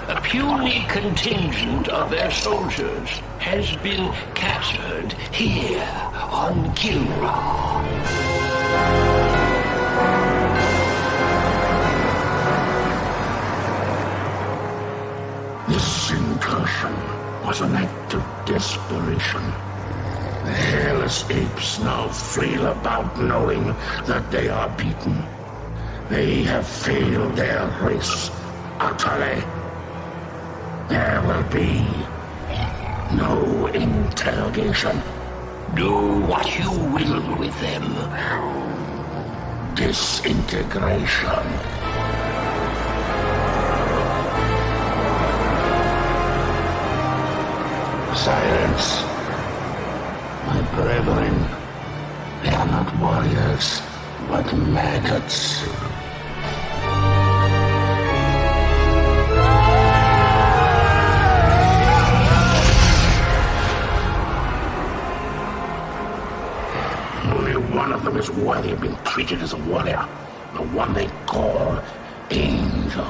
A puny contingent of their soldiers has been captured here on Kilra. This incursion was an act of desperation. The hairless apes now flail about knowing that they are beaten. They have failed their race utterly. There will be no interrogation. Do what you will with them. Disintegration. Silence. My brethren, they are not warriors, but maggots. Only one of them is worthy of being treated as a warrior. The one they call Angel.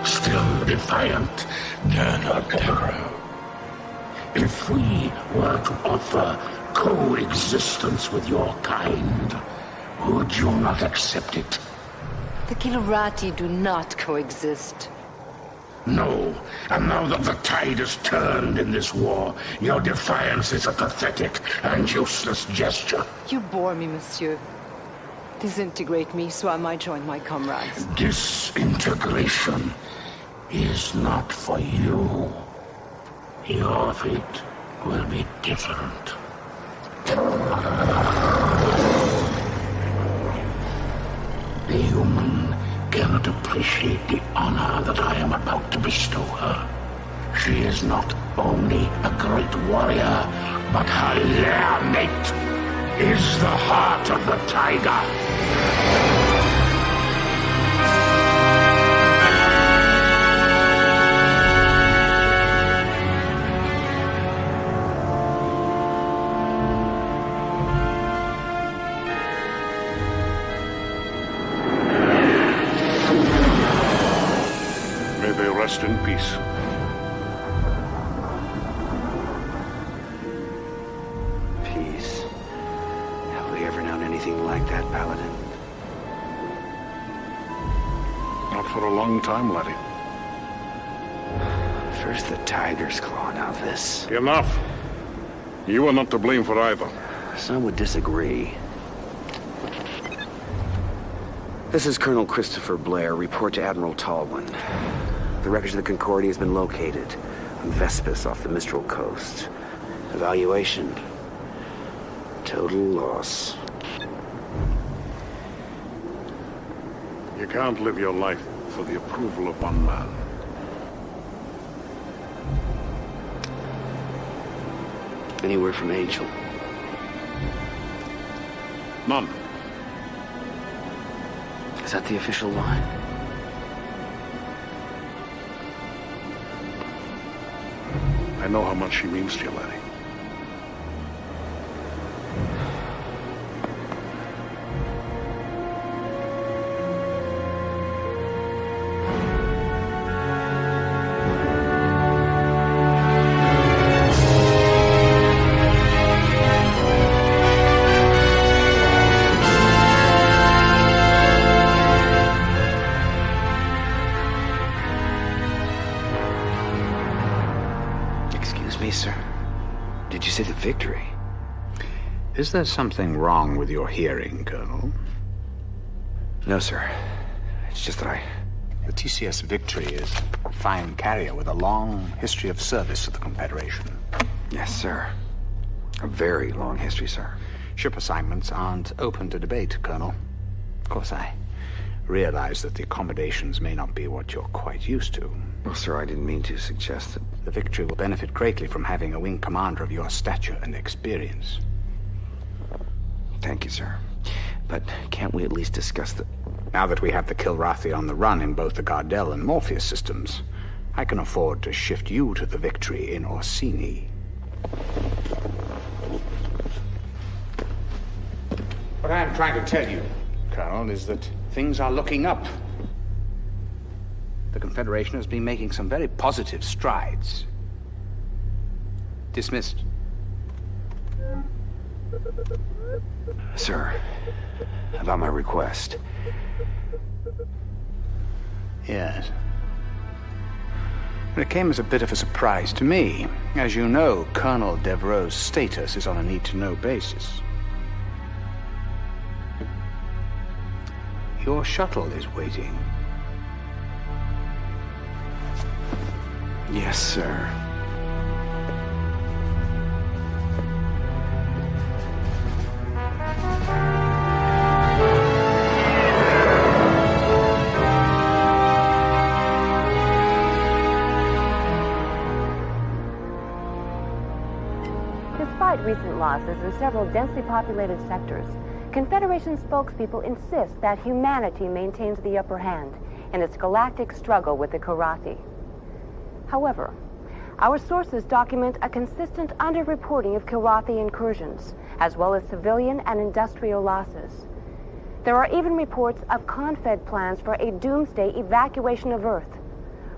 Still defiant, dare. If we were to offer coexistence with your kind, would you not accept it? The Kilurati do not coexist. No, and now that the tide has turned in this war, your defiance is a pathetic and useless gesture. You bore me, monsieur. Disintegrate me so I might join my comrades. Disintegration is not for you. Your fate will be different. The human cannot appreciate the honor that I am about to bestow her. She is not only a great warrior, but her lair mate is the heart of the tiger. Rest in peace. Peace. Have we ever known anything like that, Paladin? Not for a long time, laddie. First the tiger's claw, now this. Enough. You are not to blame for either. Some would disagree. This is Colonel Christopher Blair. Report to Admiral Tallwin. The wreckage of the Concordia has been located on Vespus off the Mistral coast. Evaluation. Total loss. You can't live your life for the approval of one man. Any word from Angel? None. Is that the official line? I know how much she means to you, laddie. Victory. Is there something wrong with your hearing, Colonel? No, sir. It's just that The TCS Victory is a fine carrier with a long history of service to the Confederation. Yes, sir. A very long history, sir. Ship assignments aren't open to debate, Colonel. Of course, I realize that the accommodations may not be what you're quite used to. Well, sir, I didn't mean to suggest that. The Victory will benefit greatly from having a wing commander of your stature and experience. Thank you, sir. But can't we at least discuss the... Now that we have the Kilrathi on the run in both the Gardel and Morpheus systems, I can afford to shift you to the Victory in Orsini. What I am trying to tell you, Colonel, is that things are looking up. The Confederation has been making some very positive strides. Dismissed. Sir, about my request. Yes. It came as a bit of a surprise to me. As you know, Colonel Devereaux's status is on a need-to-know basis. Your shuttle is waiting. Yes, sir. Despite recent losses in several densely populated sectors, Confederation spokespeople insist that humanity maintains the upper hand in its galactic struggle with the Kilrathi. However, our sources document a consistent underreporting of Kilrathi incursions, as well as civilian and industrial losses. There are even reports of Confed plans for a doomsday evacuation of Earth,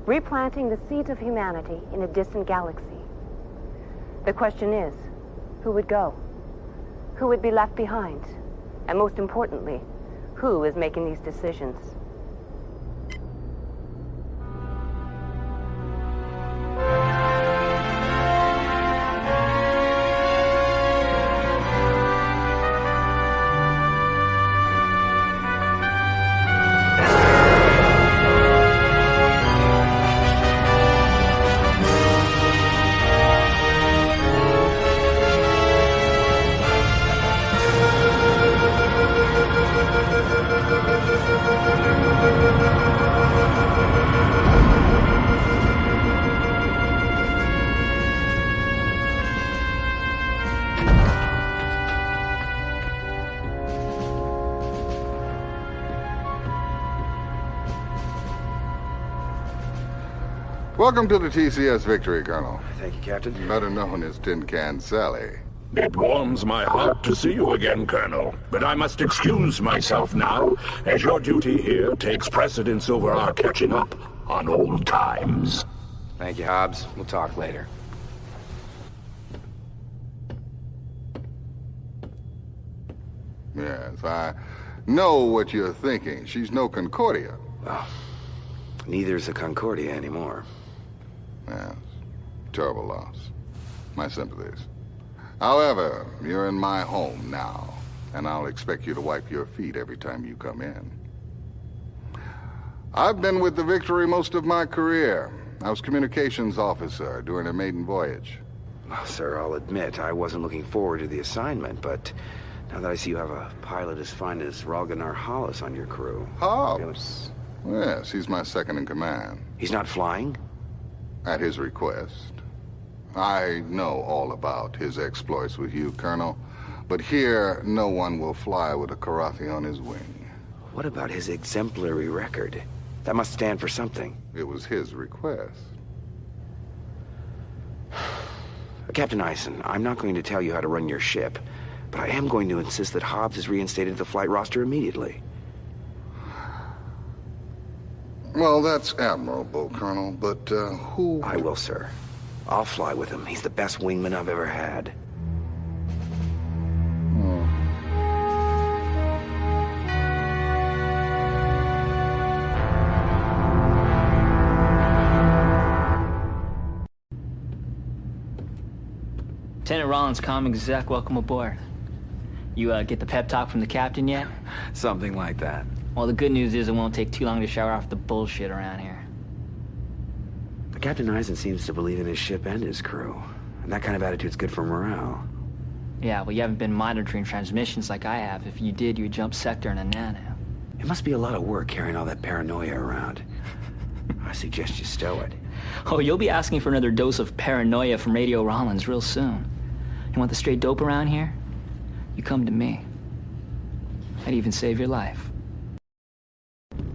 replanting the seeds of humanity in a distant galaxy. The question is, who would go? Who would be left behind? And most importantly, who is making these decisions? Welcome to the TCS Victory, Colonel. Thank you, Captain. Better known as Tin Can Sally. It warms my heart to see you again, Colonel. But I must excuse myself now, as your duty here takes precedence over our catching up on old times. Thank you, Hobbs. We'll talk later. Yes, I know what you're thinking. She's no Concordia. Well, neither is a Concordia anymore. Yes, terrible loss. My sympathies. However, you're in my home now, and I'll expect you to wipe your feet every time you come in. I've been with the Victory most of my career. I was communications officer during a maiden voyage. Well, sir, I'll admit I wasn't looking forward to the assignment, but now that I see you have a pilot as fine as Ralganar Hollis on your crew... Hobbs? Yes, he's my second in command. He's not flying? At his request. I know all about his exploits with you, Colonel, but here no one will fly with a Kilrathi on his wing. What about his exemplary record? That must stand for something. It was his request. Captain Eisen, I'm not going to tell you how to run your ship, but I am going to insist that Hobbs is reinstated to the flight roster immediately. Well, that's admirable, Colonel, but who... I will, sir. I'll fly with him. He's the best wingman I've ever had. Lieutenant Rollins, comm exec, welcome aboard. You get the pep talk from the captain yet? Something like that. Well, the good news is it won't take too long to shower off the bullshit around here. Captain Eisen seems to believe in his ship and his crew. And that kind of attitude's good for morale. Yeah, well, you haven't been monitoring transmissions like I have. If you did, you'd jump sector in a nano. It must be a lot of work carrying all that paranoia around. I suggest you stow it. Oh, you'll be asking for another dose of paranoia from Radio Rollins real soon. You want the straight dope around here? You come to me. I'd even save your life.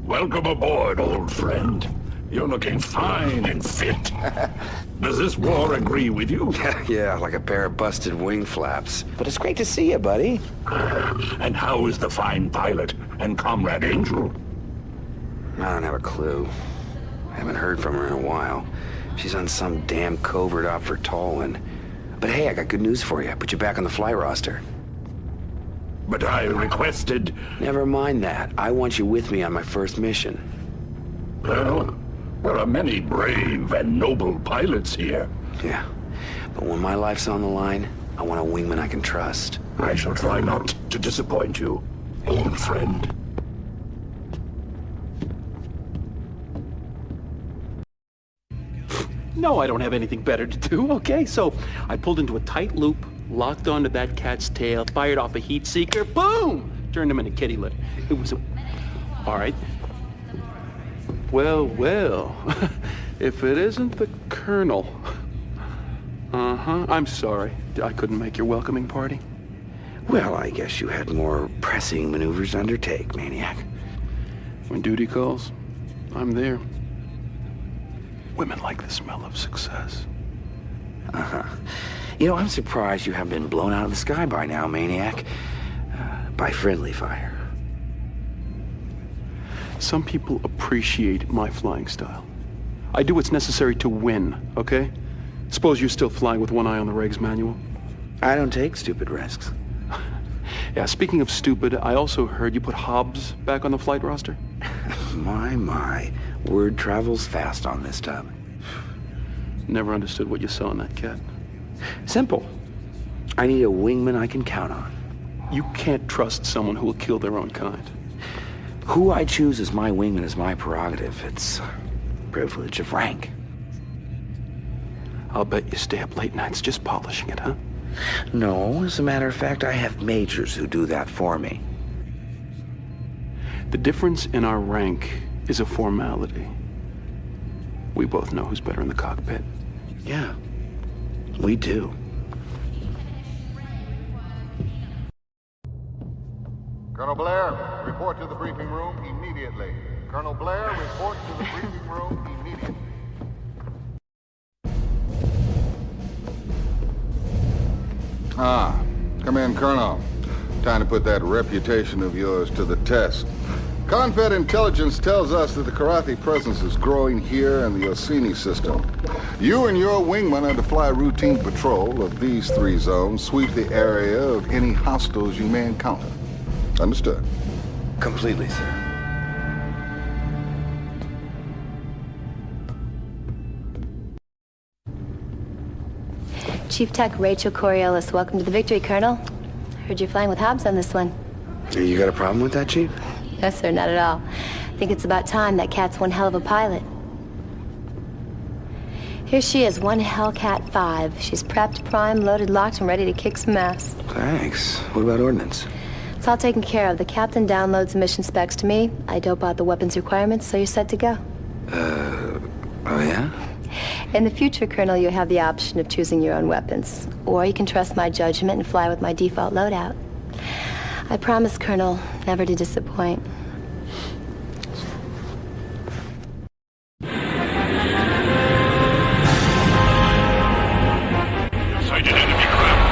Welcome aboard, old friend. You're looking fine and fit. Does this war agree with you? Yeah, like a pair of busted wing flaps. But it's great to see you, buddy. And how is the fine pilot and Comrade Angel? I don't have a clue. I haven't heard from her in a while. She's on some damn covert op for Tolwyn. But hey, I got good news for you. I put you back on the flight roster. But I requested... Never mind that. I want you with me on my first mission. Well, there are many brave and noble pilots here. Yeah. But when my life's on the line, I want a wingman I can trust. I shall try not to disappoint you, old friend. No, I don't have anything better to do, okay? So I pulled into a tight loop, locked onto that cat's tail, fired off a heat seeker, boom! Turned him into kitty litter. It was a... All right. Well, well. If it isn't the Colonel. Uh-huh. I'm sorry. I couldn't make your welcoming party. Well, I guess you had more pressing maneuvers to undertake, Maniac. When duty calls, I'm there. Women like the smell of success. Uh-huh. You know, I'm surprised you haven't been blown out of the sky by now, Maniac. By friendly fire. Some people appreciate my flying style. I do what's necessary to win, okay? Suppose you're still flying with one eye on the regs manual? I don't take stupid risks. Yeah, speaking of stupid, I also heard you put Hobbs back on the flight roster? My. Word travels fast on this tub. Never understood what you saw in that cat. Simple. I need a wingman I can count on. You can't trust someone who will kill their own kind. Who I choose as my wingman is my prerogative. It's privilege of rank. I'll bet you stay up late nights just polishing it, huh? No, as a matter of fact, I have majors who do that for me. The difference in our rank is a formality. We both know who's better in the cockpit. Yeah, we do. Colonel Blair, report to the briefing room immediately. Colonel Blair, report to the briefing room immediately. Come in, Colonel. Time to put that reputation of yours to the test. Confed intelligence tells us that the Karathi presence is growing here in the Orsini system. You and your wingman are to fly routine patrol of these 3 zones, sweep the area of any hostiles you may encounter. Understood? Completely, sir. Chief Tech Rachel Coriolis, welcome to the Victory, Colonel. Heard you're flying with Hobbs on this one. You got a problem with that, Chief? Yes, sir, not at all. I think it's about time. That cat's one hell of a pilot. Here she is, one Hellcat 5. She's prepped, primed, loaded, locked, and ready to kick some ass. Thanks. What about ordnance? It's all taken care of. The captain downloads the mission specs to me. I dope out the weapons requirements, so you're set to go. Oh yeah? In the future, Colonel, you have the option of choosing your own weapons. Or you can trust my judgment and fly with my default loadout. I promise, Colonel, never to disappoint. Sighted enemy craft.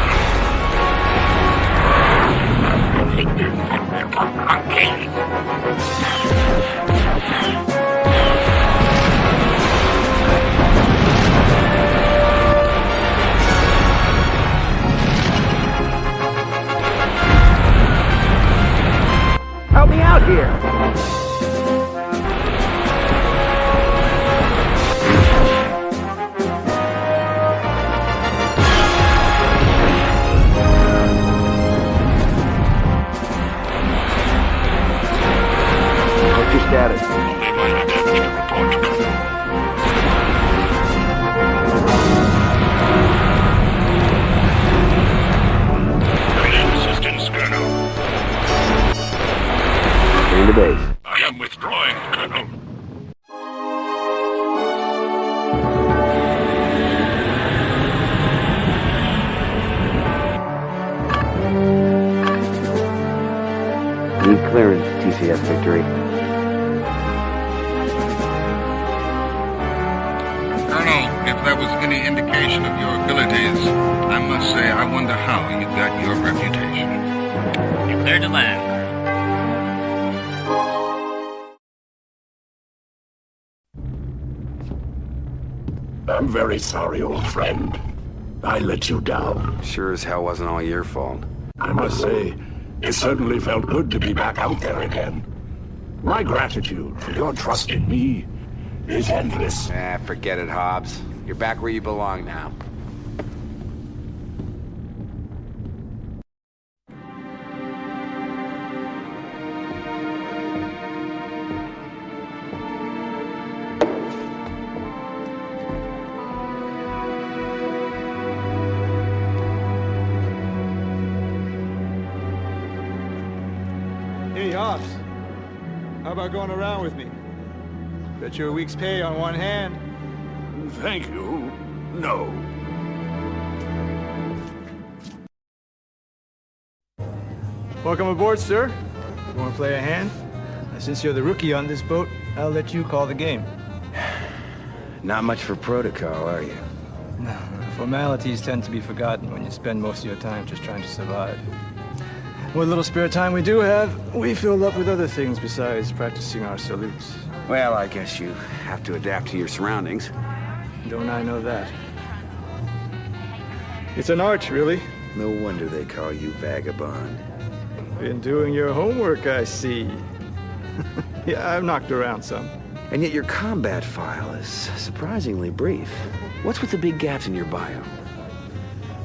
Help me out here! What's your status? Only minor damage to report, Colonel. Grenade assistance, Colonel. Into base. I am withdrawing, Colonel. Need clearance, TCS Victory. that was any indication of your abilities, I must say I wonder how you got your reputation. You're cleared to land. I'm very sorry, old friend. I let you down. Sure as hell wasn't all your fault. I must say, it certainly felt good to be back out there again. My gratitude for your trust in me is endless. Forget it, Hobbs. You're back where you belong now. Hey, Hobbs. How about going around with me? Bet you a week's pay on one hand. Thank you. No. Welcome aboard, sir. You want to play a hand? Since you're the rookie on this boat, I'll let you call the game. Not much for protocol, are you? No, formalities tend to be forgotten when you spend most of your time just trying to survive. What little spare time we do have, we fill up with other things besides practicing our salutes. Well, I guess you have to adapt to your surroundings. Don't I know that? It's an art, really. No wonder they call you Vagabond. Been doing your homework, I see. Yeah, I've knocked around some. And yet your combat file is surprisingly brief. What's with the big gaps in your bio?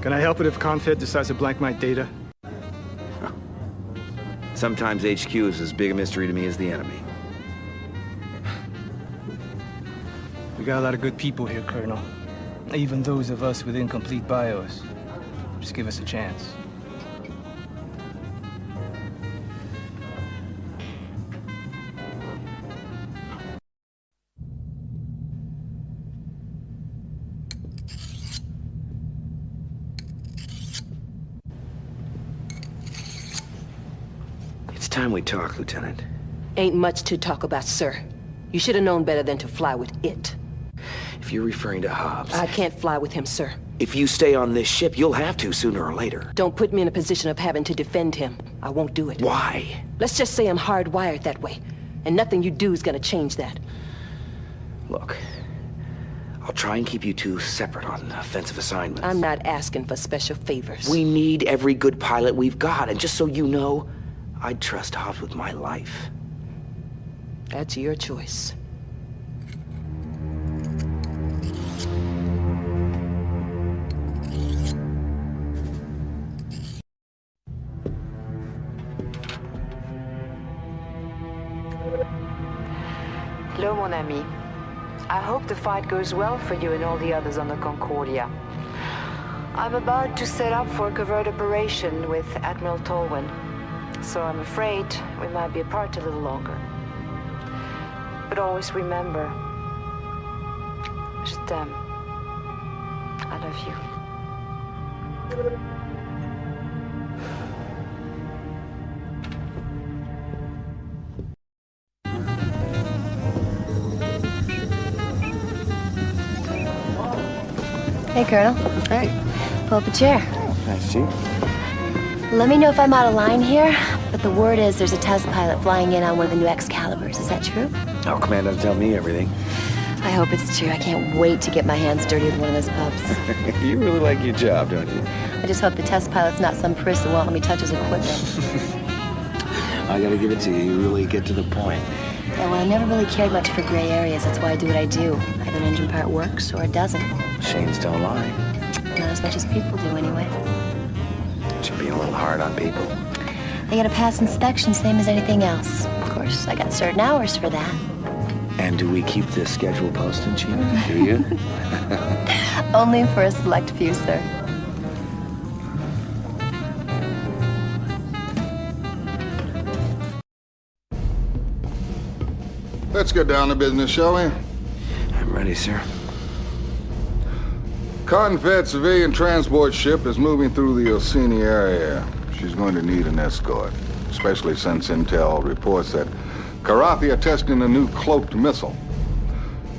Can I help it if Confed decides to blank my data? Huh. Sometimes HQ is as big a mystery to me as the enemy. We got a lot of good people here, Colonel. Even those of us with incomplete bios. Just give us a chance. It's time we talk, Lieutenant. Ain't much to talk about, sir. You should have known better than to fly with it. If you're referring to Hobbs... I can't fly with him, sir. If you stay on this ship, you'll have to sooner or later. Don't put me in a position of having to defend him. I won't do it. Why? Let's just say I'm hardwired that way. And nothing you do is gonna change that. Look, I'll try and keep you two separate on offensive assignments. I'm not asking for special favors. We need every good pilot we've got, and just so you know, I'd trust Hobbs with my life. That's your choice. Hello, mon ami. I hope the fight goes well for you and all the others on the Concordia. I'm about to set up for a covert operation with Admiral Tolwyn, so I'm afraid we might be apart a little longer. But always remember, je t'aime. I love you. Hey, Colonel. Hey. Pull up a chair. Nice seat. Let me know if I'm out of line here, but the word is there's a test pilot flying in on one of the new Excaliburs. Is that true? Our command doesn't tell me everything. I hope it's true. I can't wait to get my hands dirty with one of those pups. You really like your job, don't you? I just hope the test pilot's not some priss who won't let me touch his equipment. I gotta give it to you. You really get to the point. Yeah, well, I never really cared much for gray areas. That's why I do what I do. Either an engine part works or it doesn't. Machines don't lie. Not as much as people do, anyway. Should be a little hard on people. They gotta pass inspection, same as anything else. Of course, I got certain hours for that. And do we keep this schedule posted, Chief? Do you? Only for a select few, sir. Let's get down to business, shall we? I'm ready, sir. Confed civilian transport ship is moving through the Orsini area. She's going to need an escort, especially since intel reports that Karathi are testing a new cloaked missile.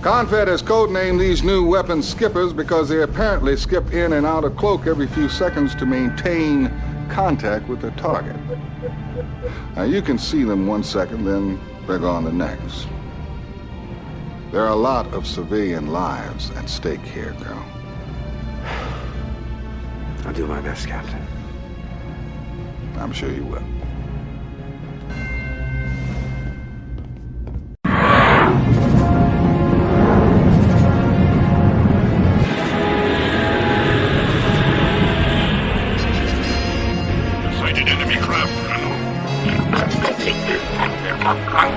Confed has codenamed these new weapons skippers because they apparently skip in and out of cloak every few seconds to maintain contact with their target. Now, you can see them 1 second, then they're gone the next. There are a lot of civilian lives at stake here, Colonel. I'll do my best, Captain. I'm sure you will. Sighted enemy craft, Colonel. My friend.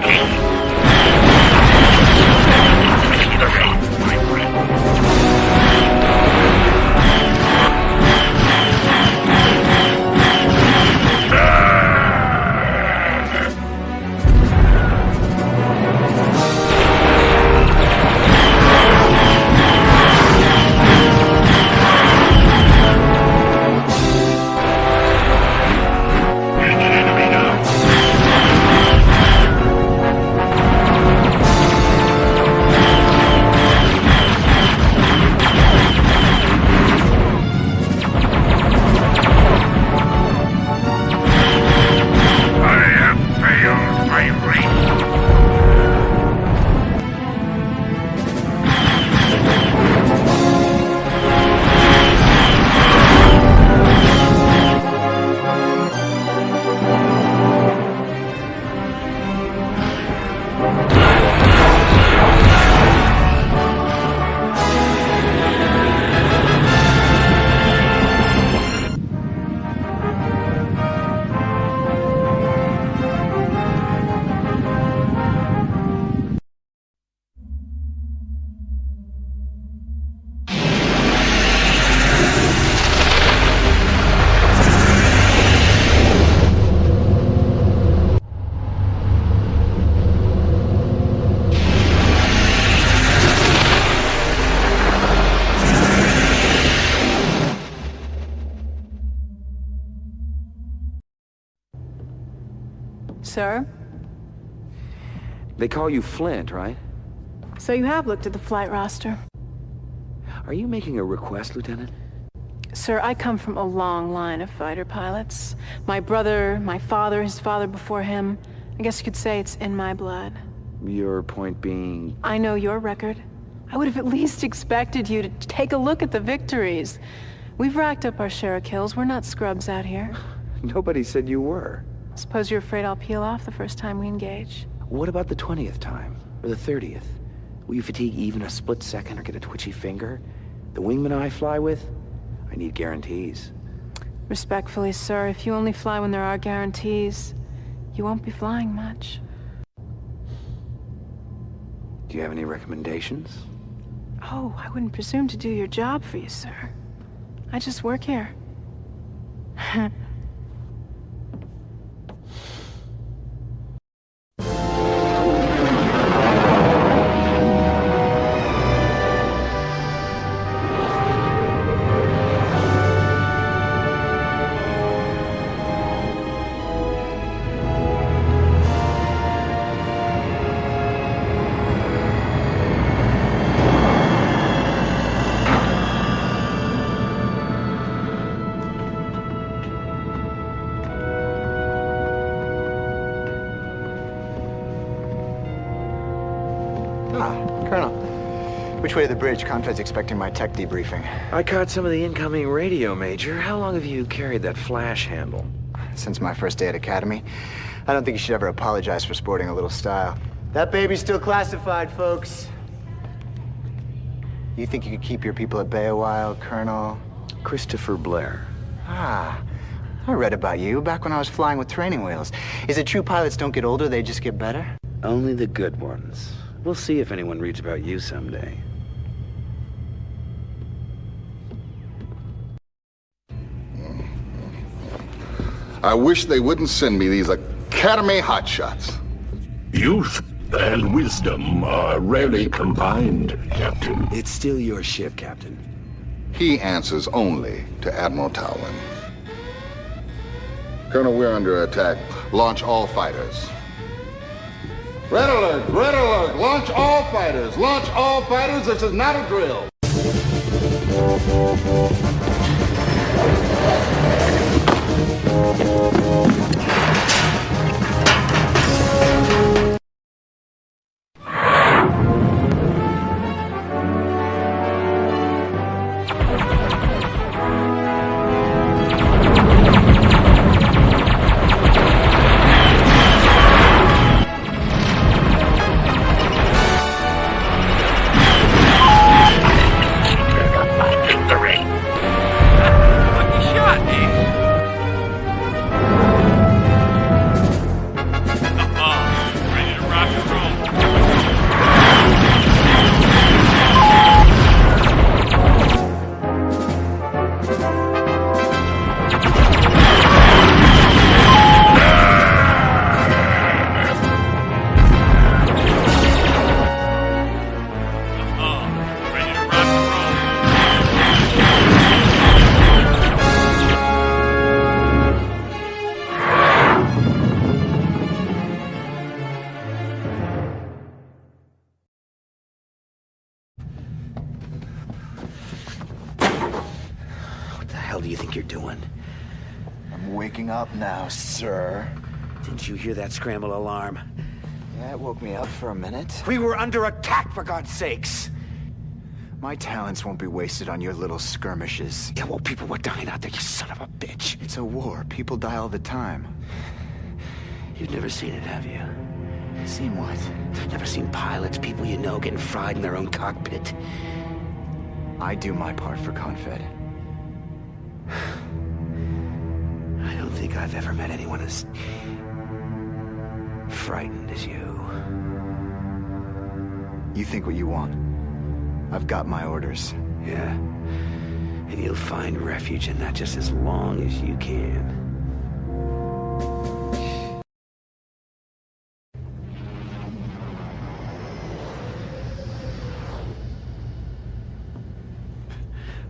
Sir? They call you Flint, right? So you have looked at the flight roster. Are you making a request, Lieutenant? Sir, I come from a long line of fighter pilots. My brother, my father, his father before him. I guess you could say it's in my blood. Your point being... I know your record. I would have at least expected you to take a look at the victories. We've racked up our share of kills. We're not scrubs out here. Nobody said you were. Suppose you're afraid I'll peel off the first time we engage. What about the 20th time? Or the 30th? Will you fatigue even a split second or get a twitchy finger? The wingman I fly with? I need guarantees. Respectfully, sir, if you only fly when there are guarantees, you won't be flying much. Do you have any recommendations? Oh, I wouldn't presume to do your job for you, sir. I just work here. Colonel, which way to the bridge? Confed's expecting my tech debriefing. I caught some of the incoming radio, Major. How long have you carried that flash handle? Since my first day at Academy. I don't think you should ever apologize for sporting a little style. That baby's still classified, folks. You think you could keep your people at bay a while, Colonel? Christopher Blair. Ah, I read about you back when I was flying with training wheels. Is it true pilots don't get older, they just get better? Only the good ones. We'll see if anyone reads about you someday. I wish they wouldn't send me these Academy hotshots. Youth and wisdom are rarely combined, Captain. It's still your ship, Captain. He answers only to Admiral Tolwyn. Colonel, we're under attack. Launch all fighters. Red alert! Red alert! Launch all fighters! Launch all fighters! This is not a drill! hell do you think you're doing? I'm waking up now, sir. Didn't you hear that scramble alarm? Yeah, it woke me up for a minute. We were under attack, for God's sakes! My talents won't be wasted on your little skirmishes. Yeah, well, people were dying out there, you son of a bitch. It's a war. People die all the time. You've never seen it, have you? Seen what? Never seen pilots, people you know, getting fried in their own cockpit. I do my part for Confed. I don't think I've ever met anyone as frightened as you. You think what you want. I've got my orders. Yeah. And you'll find refuge in that just as long as you can.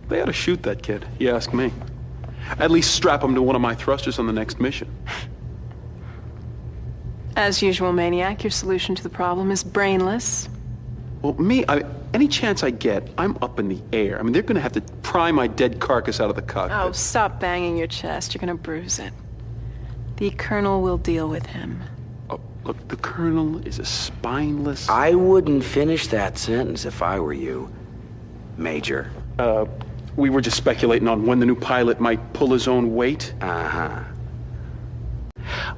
They ought to shoot that kid, you ask me. At least strap him to one of my thrusters on the next mission. As usual, Maniac, your solution to the problem is brainless. Well, any chance I get, I'm up in the air. I mean, they're gonna have to pry my dead carcass out of the cockpit. Oh, stop banging your chest. You're gonna bruise it. The Colonel will deal with him. Oh, look, the Colonel is a spineless... I wouldn't finish that sentence if I were you, Major. We were just speculating on when the new pilot might pull his own weight. Uh-huh.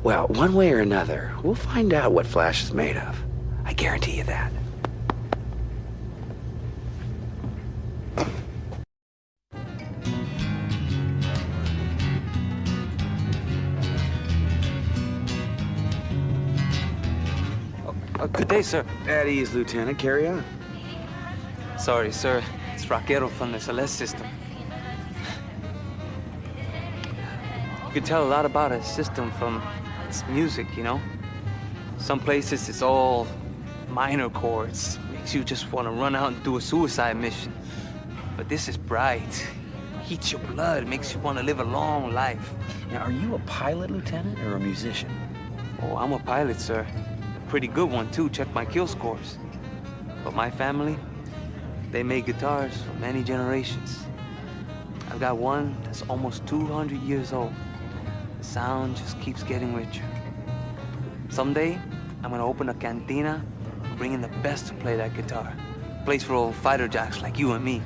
Well, one way or another, we'll find out what Flash is made of. I guarantee you that. Good day, sir. At ease, Lieutenant. Carry on. Sorry, sir. It's Raquero from the Celeste system. You can tell a lot about a system from its music, you know? Some places it's all minor chords. Makes you just want to run out and do a suicide mission. But this is bright. Heats your blood, makes you want to live a long life. Now, are you a pilot, Lieutenant, or a musician? Oh, I'm a pilot, sir. A pretty good one, too. Check my kill scores. But my family, they made guitars for many generations. I've got one that's almost 200 years old. The sound just keeps getting richer. Someday, I'm gonna open a cantina and bring in the best to play that guitar. A place for old fighter jacks like you and me.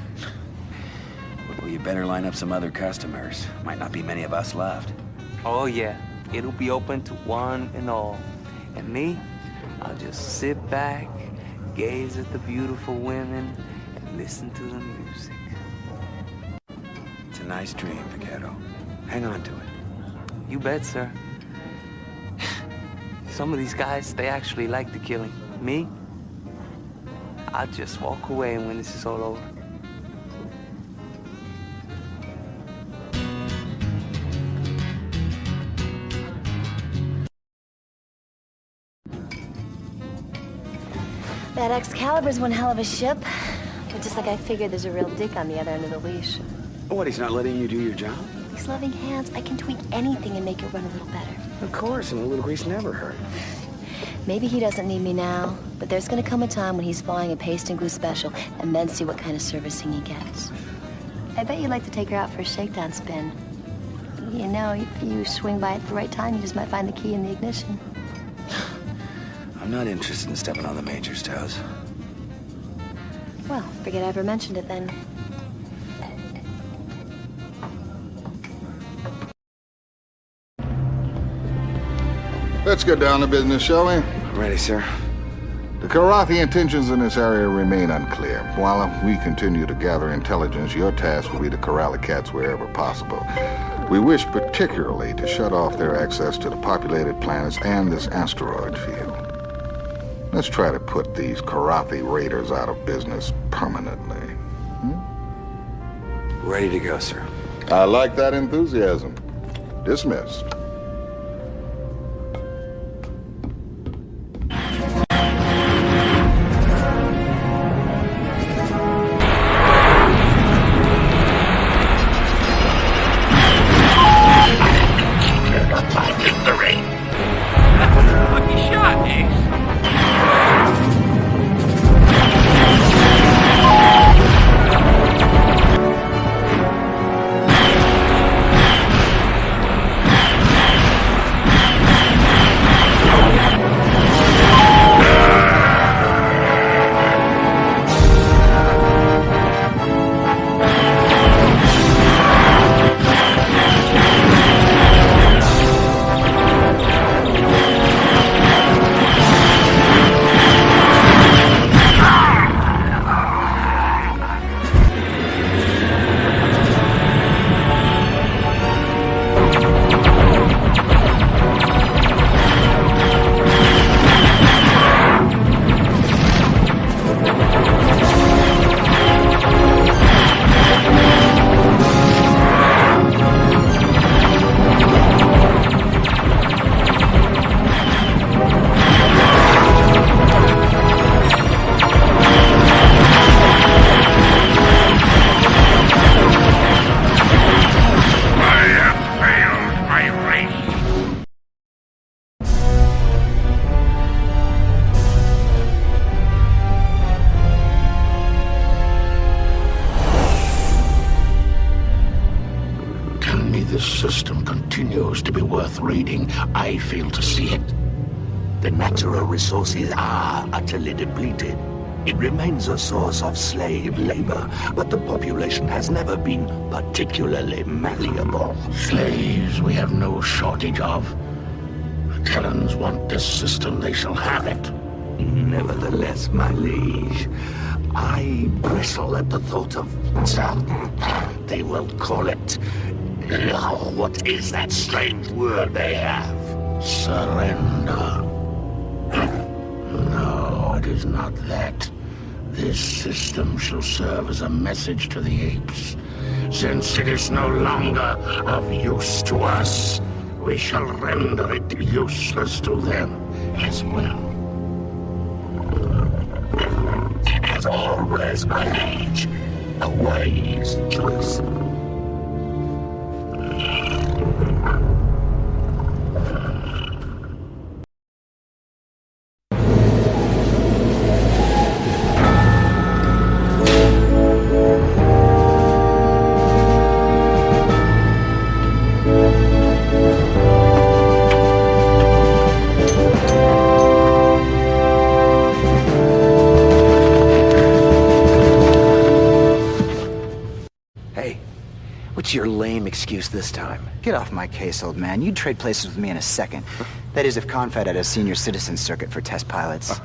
Well, you better line up some other customers. Might not be many of us left. Oh yeah, it'll be open to one and all. And me, I'll just sit back, gaze at the beautiful women, and listen to the music. It's a nice dream, Vaquero. Hang on to it. You bet, sir. Some of these guys, they actually like the killing. Me, I'll just walk away when this is all over. That Excalibur's one hell of a ship. But just like I figured, there's a real dick on the other end of the leash. What, he's not letting you do your job? These loving hands, I can tweak anything and make it run a little better. Of course, and a little grease never hurt. Maybe he doesn't need me now, but there's gonna come a time when he's flying a paste and glue special, and then see what kind of servicing he gets. I bet you'd like to take her out for a shakedown spin. You know, if you swing by at the right time, you just might find the key in the ignition. I'm not interested in stepping on the Major's toes. Well, forget I ever mentioned it then. Let's get down to business, shall we? Ready, sir. The Kilrathi intentions in this area remain unclear. While we continue to gather intelligence, your task will be to corral the cats wherever possible. We wish particularly to shut off their access to the populated planets and this asteroid field. Let's try to put these Kilrathi raiders out of business permanently. Ready to go, sir. I like that enthusiasm. Dismissed. Reading, I fail to see it. The natural resources are utterly depleted. It remains a source of slave labor, but the population has never been particularly malleable. Slaves we have no shortage of. The Terrans want this system, they shall have it. Nevertheless, my liege, I bristle at the thought of they will call it... what is that strange word they have? Surrender. No, it is not that. This system shall serve as a message to the apes. Since it is no longer of use to us, we shall render it useless to them as well. As always, my liege, a wise choice. What's your lame excuse this time? Get off my case, old man. You'd trade places with me in a second. That is, if Confed had a senior citizen circuit for test pilots.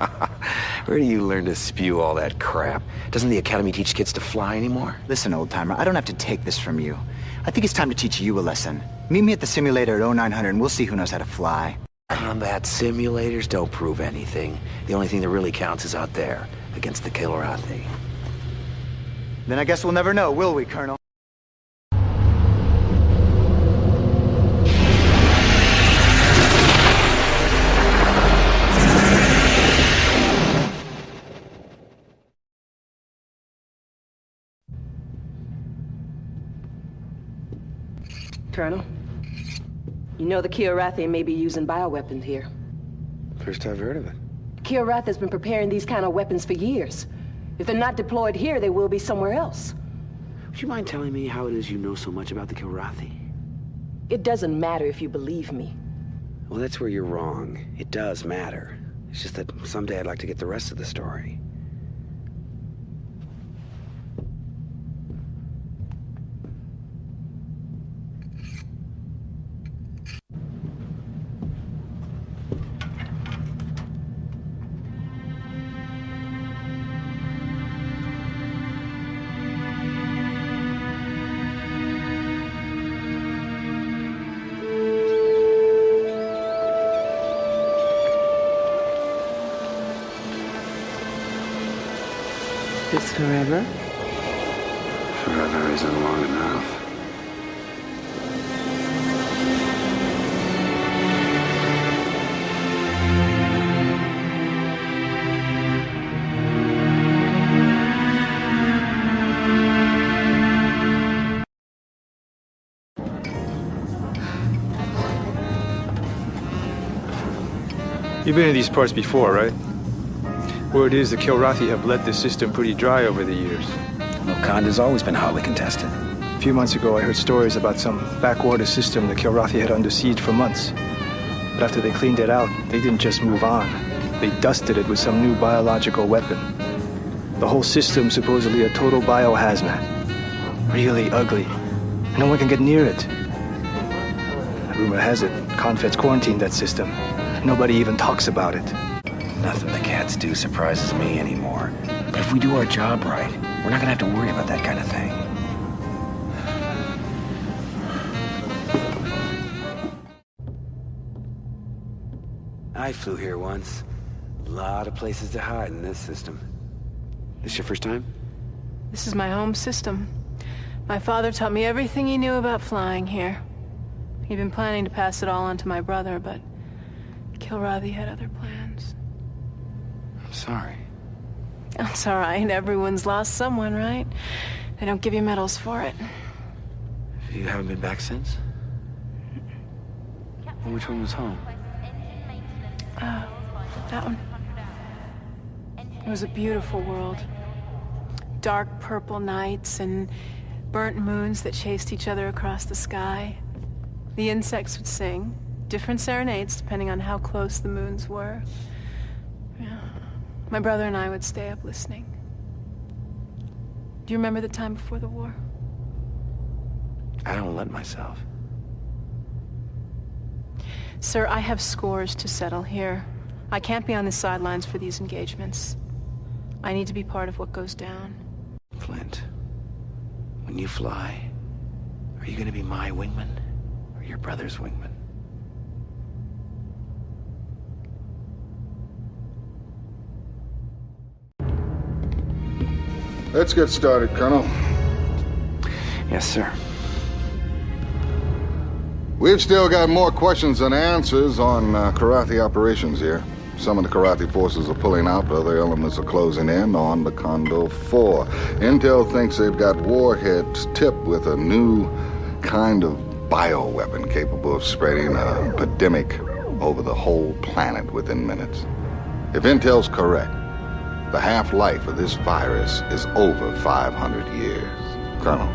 Where do you learn to spew all that crap? Doesn't the Academy teach kids to fly anymore? Listen, old-timer, I don't have to take this from you. I think it's time to teach you a lesson. Meet me at the simulator at 0900 and we'll see who knows how to fly. Combat simulators don't prove anything. The only thing that really counts is out there, against the Kilrathi. Then I guess we'll never know, will we, Colonel? Colonel, you know the Kilrathi may be using bioweapons here. First I've heard of it. Kilrath has been preparing these kind of weapons for years. If they're not deployed here, they will be somewhere else. Would you mind telling me how it is you know so much about the Kilrathi? It doesn't matter if you believe me. Well, that's where you're wrong. It does matter. It's just that someday I'd like to get the rest of the story. This forever? Forever isn't long enough. You've been in these parts before, right? Word is the Kilrathi have let this system pretty dry over the years. Wakanda's always been hotly contested. A few months ago, I heard stories about some backwater system the Kilrathi had under siege for months. But after they cleaned it out, they didn't just move on. They dusted it with some new biological weapon. The whole system supposedly a total biohazmat. Really ugly. No one can get near it. Rumor has it, Confed's quarantined that system. Nobody even talks about it. Nothing the cats do surprises me anymore. But if we do our job right, we're not gonna have to worry about that kind of thing. I flew here once. A lot of places to hide in this system. This your first time? This is my home system. My father taught me everything he knew about flying here. He'd been planning to pass it all on to my brother, but Kilrathi had other plans. I'm sorry. That's all right. Everyone's lost someone, right? They don't give you medals for it. You haven't been back since? Well, which one was home? That one. It was a beautiful world. Dark purple nights and burnt moons that chased each other across the sky. The insects would sing, different serenades depending on how close the moons were. Yeah. My brother and I would stay up listening. Do you remember the time before the war? I don't let myself. Sir, I have scores to settle here. I can't be on the sidelines for these engagements. I need to be part of what goes down. Flint, when you fly, are you gonna be my wingman or your brother's wingman? Let's get started, Colonel. Yes, sir. We've still got more questions than answers on Kilrathi operations here. Some of the Kilrathi forces are pulling out, but other elements are closing in on the Kondo 4. Intel thinks they've got warheads tipped with a new kind of bioweapon capable of spreading a pandemic over the whole planet within minutes. If Intel's correct, the half-life of this virus is over 500 years. Colonel,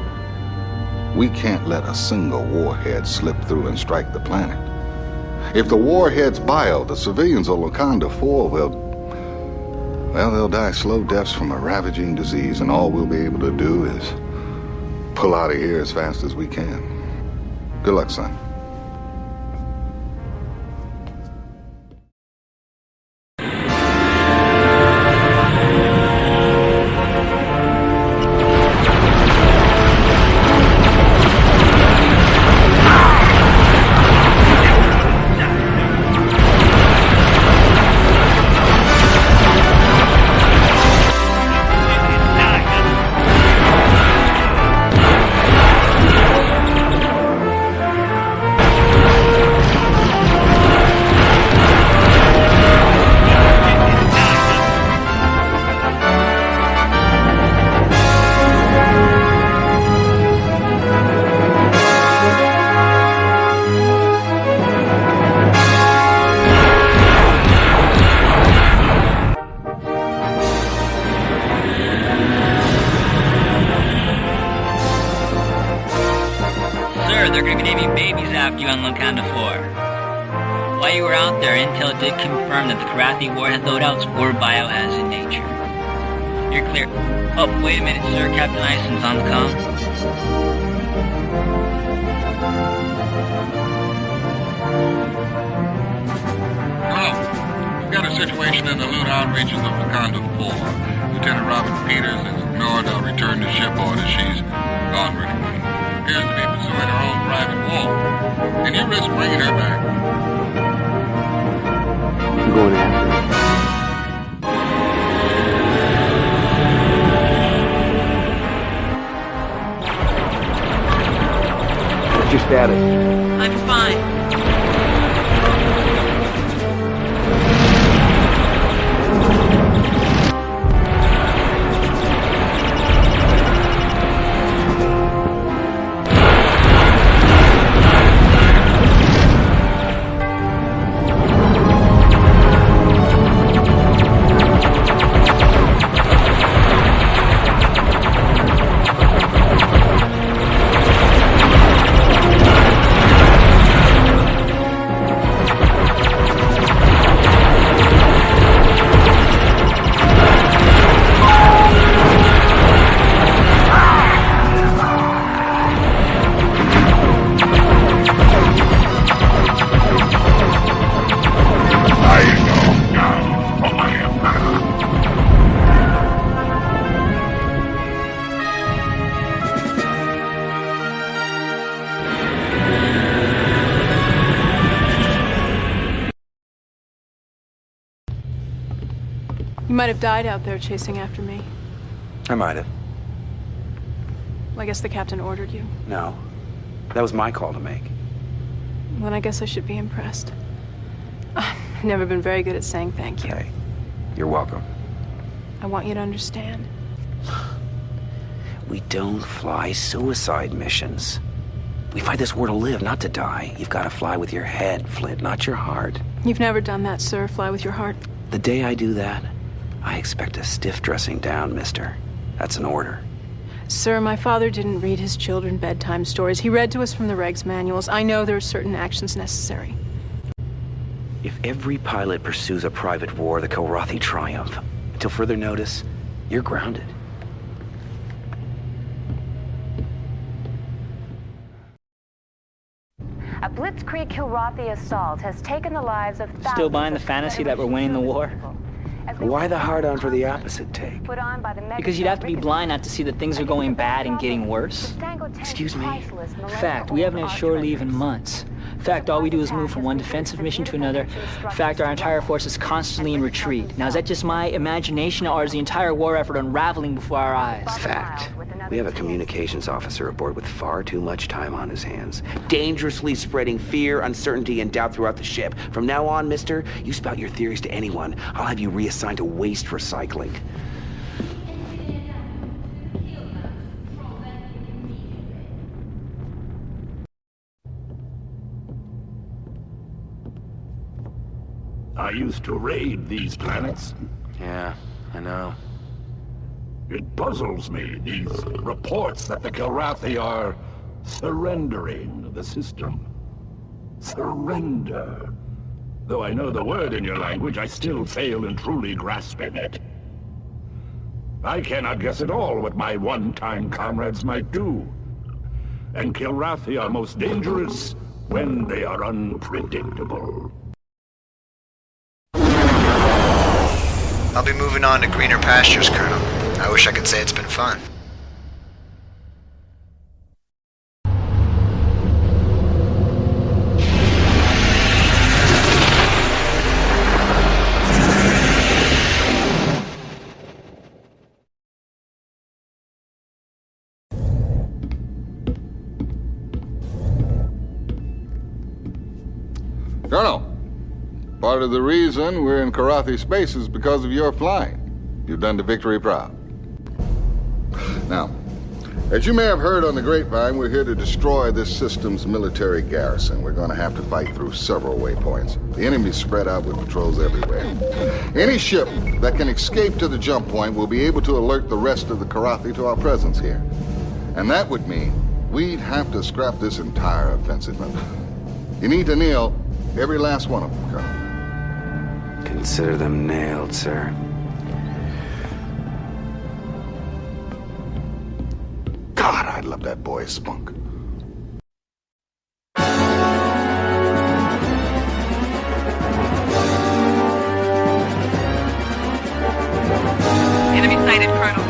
we can't let a single warhead slip through and strike the planet. If the warhead's bio, the civilians on Wakanda 4 they'll die slow deaths from a ravaging disease, and all we'll be able to do is pull out of here as fast as we can. Good luck, son. intel did confirm that the Karathi warhead loadouts were biohazard in nature. You're clear. Oh, wait a minute, sir. Captain Ison's on the comm. Hello. We've got a situation in the Lunar regions of Wakanda 4. Lieutenant Robin Peters has ignored our return to ship orders. She's gone runaway. Appears to be pursuing her own private war. Can you risk bringing her back? I'm going after her. What's your status? I'm fine. You might have died out there chasing after me. I might have. Well, I guess the captain ordered you. No. That was my call to make. Then I guess I should be impressed. I've never been very good at saying thank you. Hey, you're welcome. I want you to understand. We don't fly suicide missions. We fight this war to live, not to die. You've got to fly with your head, Flint, not your heart. You've never done that, sir. Fly with your heart. The day I do that, I expect a stiff dressing down, mister. That's an order. Sir, my father didn't read his children bedtime stories. He read to us from the regs manuals. I know there are certain actions necessary. If every pilot pursues a private war, the Kilrathi triumph. Until further notice, you're grounded. A blitzkrieg Kilrathi assault has taken the lives of thousands. Still buying the fantasy that we're winning the war? Why the hard-on for the opposite take? Because you'd have to be blind not to see that things are going bad and getting worse. Excuse me? Fact, we haven't had shore leave in months. Fact, all we do is move from one defensive mission to another. Fact, our entire force is constantly in retreat. Now, is that just my imagination, or is the entire war effort unraveling before our eyes? Fact. We have a communications officer aboard with far too much time on his hands. Dangerously spreading fear, uncertainty, and doubt throughout the ship. From now on, mister, you spout your theories to anyone. I'll have you reassigned to waste recycling. I used to raid these planets. Yeah, I know. It puzzles me, these reports that the Kilrathi are surrendering the system. Surrender. Though I know the word in your language, I still fail in truly grasping it. I cannot guess at all what my one-time comrades might do. And Kilrathi are most dangerous when they are unpredictable. I'll be moving on to greener pastures, Colonel. I wish I could say it's been fun. Colonel, part of the reason we're in Karathi space is because of your flying. You've done the victory proud. Now, as you may have heard on the grapevine, we're here to destroy this system's military garrison. We're going to have to fight through several waypoints. The enemy's spread out with patrols everywhere. Any ship that can escape to the jump point will be able to alert the rest of the Karathi to our presence here. And that would mean we'd have to scrap this entire offensive. You need to nail every last one of them, Colonel. Consider them nailed, sir. God, I love that boy's spunk. Enemy sighted, Colonel.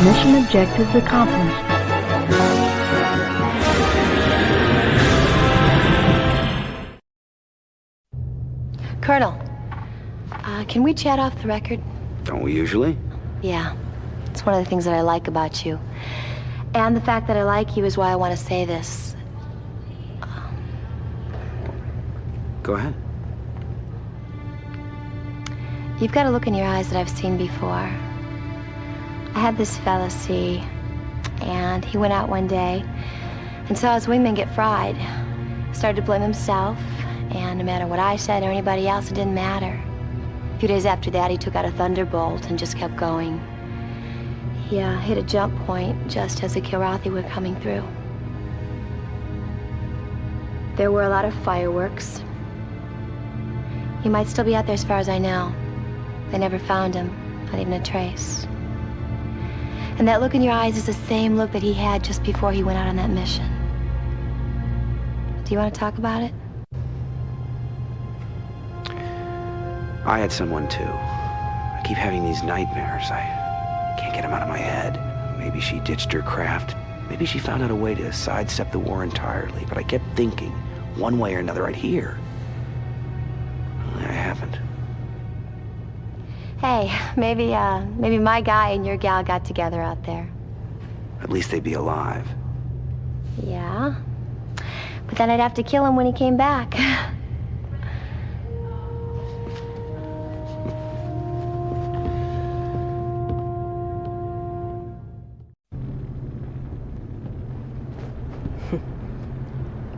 Mission objectives accomplished. Colonel, can we chat off the record? Don't we usually? Yeah. It's one of the things that I like about you. And the fact that I like you is why I want to say this. Go ahead. You've got a look in your eyes that I've seen before. I had this fella see, and he went out one day and saw his wingman get fried. Started to blame himself, and no matter what I said or anybody else, it didn't matter. A few days after that, he took out a thunderbolt and just kept going. He hit a jump point just as the Kilrathi were coming through. There were a lot of fireworks. He might still be out there as far as I know. They never found him, not even a trace. And that look in your eyes is the same look that he had just before he went out on that mission. Do you want to talk about it? I had someone too. I keep having these nightmares. I can't get them out of my head. Maybe she ditched her craft. Maybe she found out a way to sidestep the war entirely. But I kept thinking, one way or another, I'd hear. Only I haven't. Hey, maybe my guy and your gal got together out there. At least they'd be alive. Yeah. But then I'd have to kill him when he came back.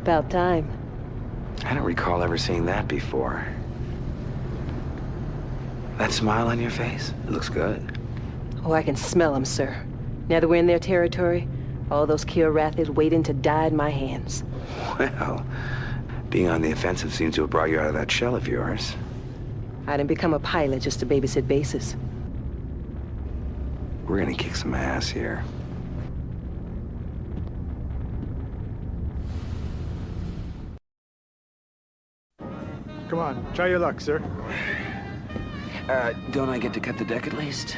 About time. I don't recall ever seeing that before. That smile on your face? It looks good. Oh, I can smell them, sir. Now that we're in their territory, all those Kilrathis waiting to die in my hands. Well, Being on the offensive seems to have brought you out of that shell of yours. I didn't become a pilot just to babysit bases. We're gonna kick some ass here. Come on, try your luck, sir. Don't I get to cut the deck at least?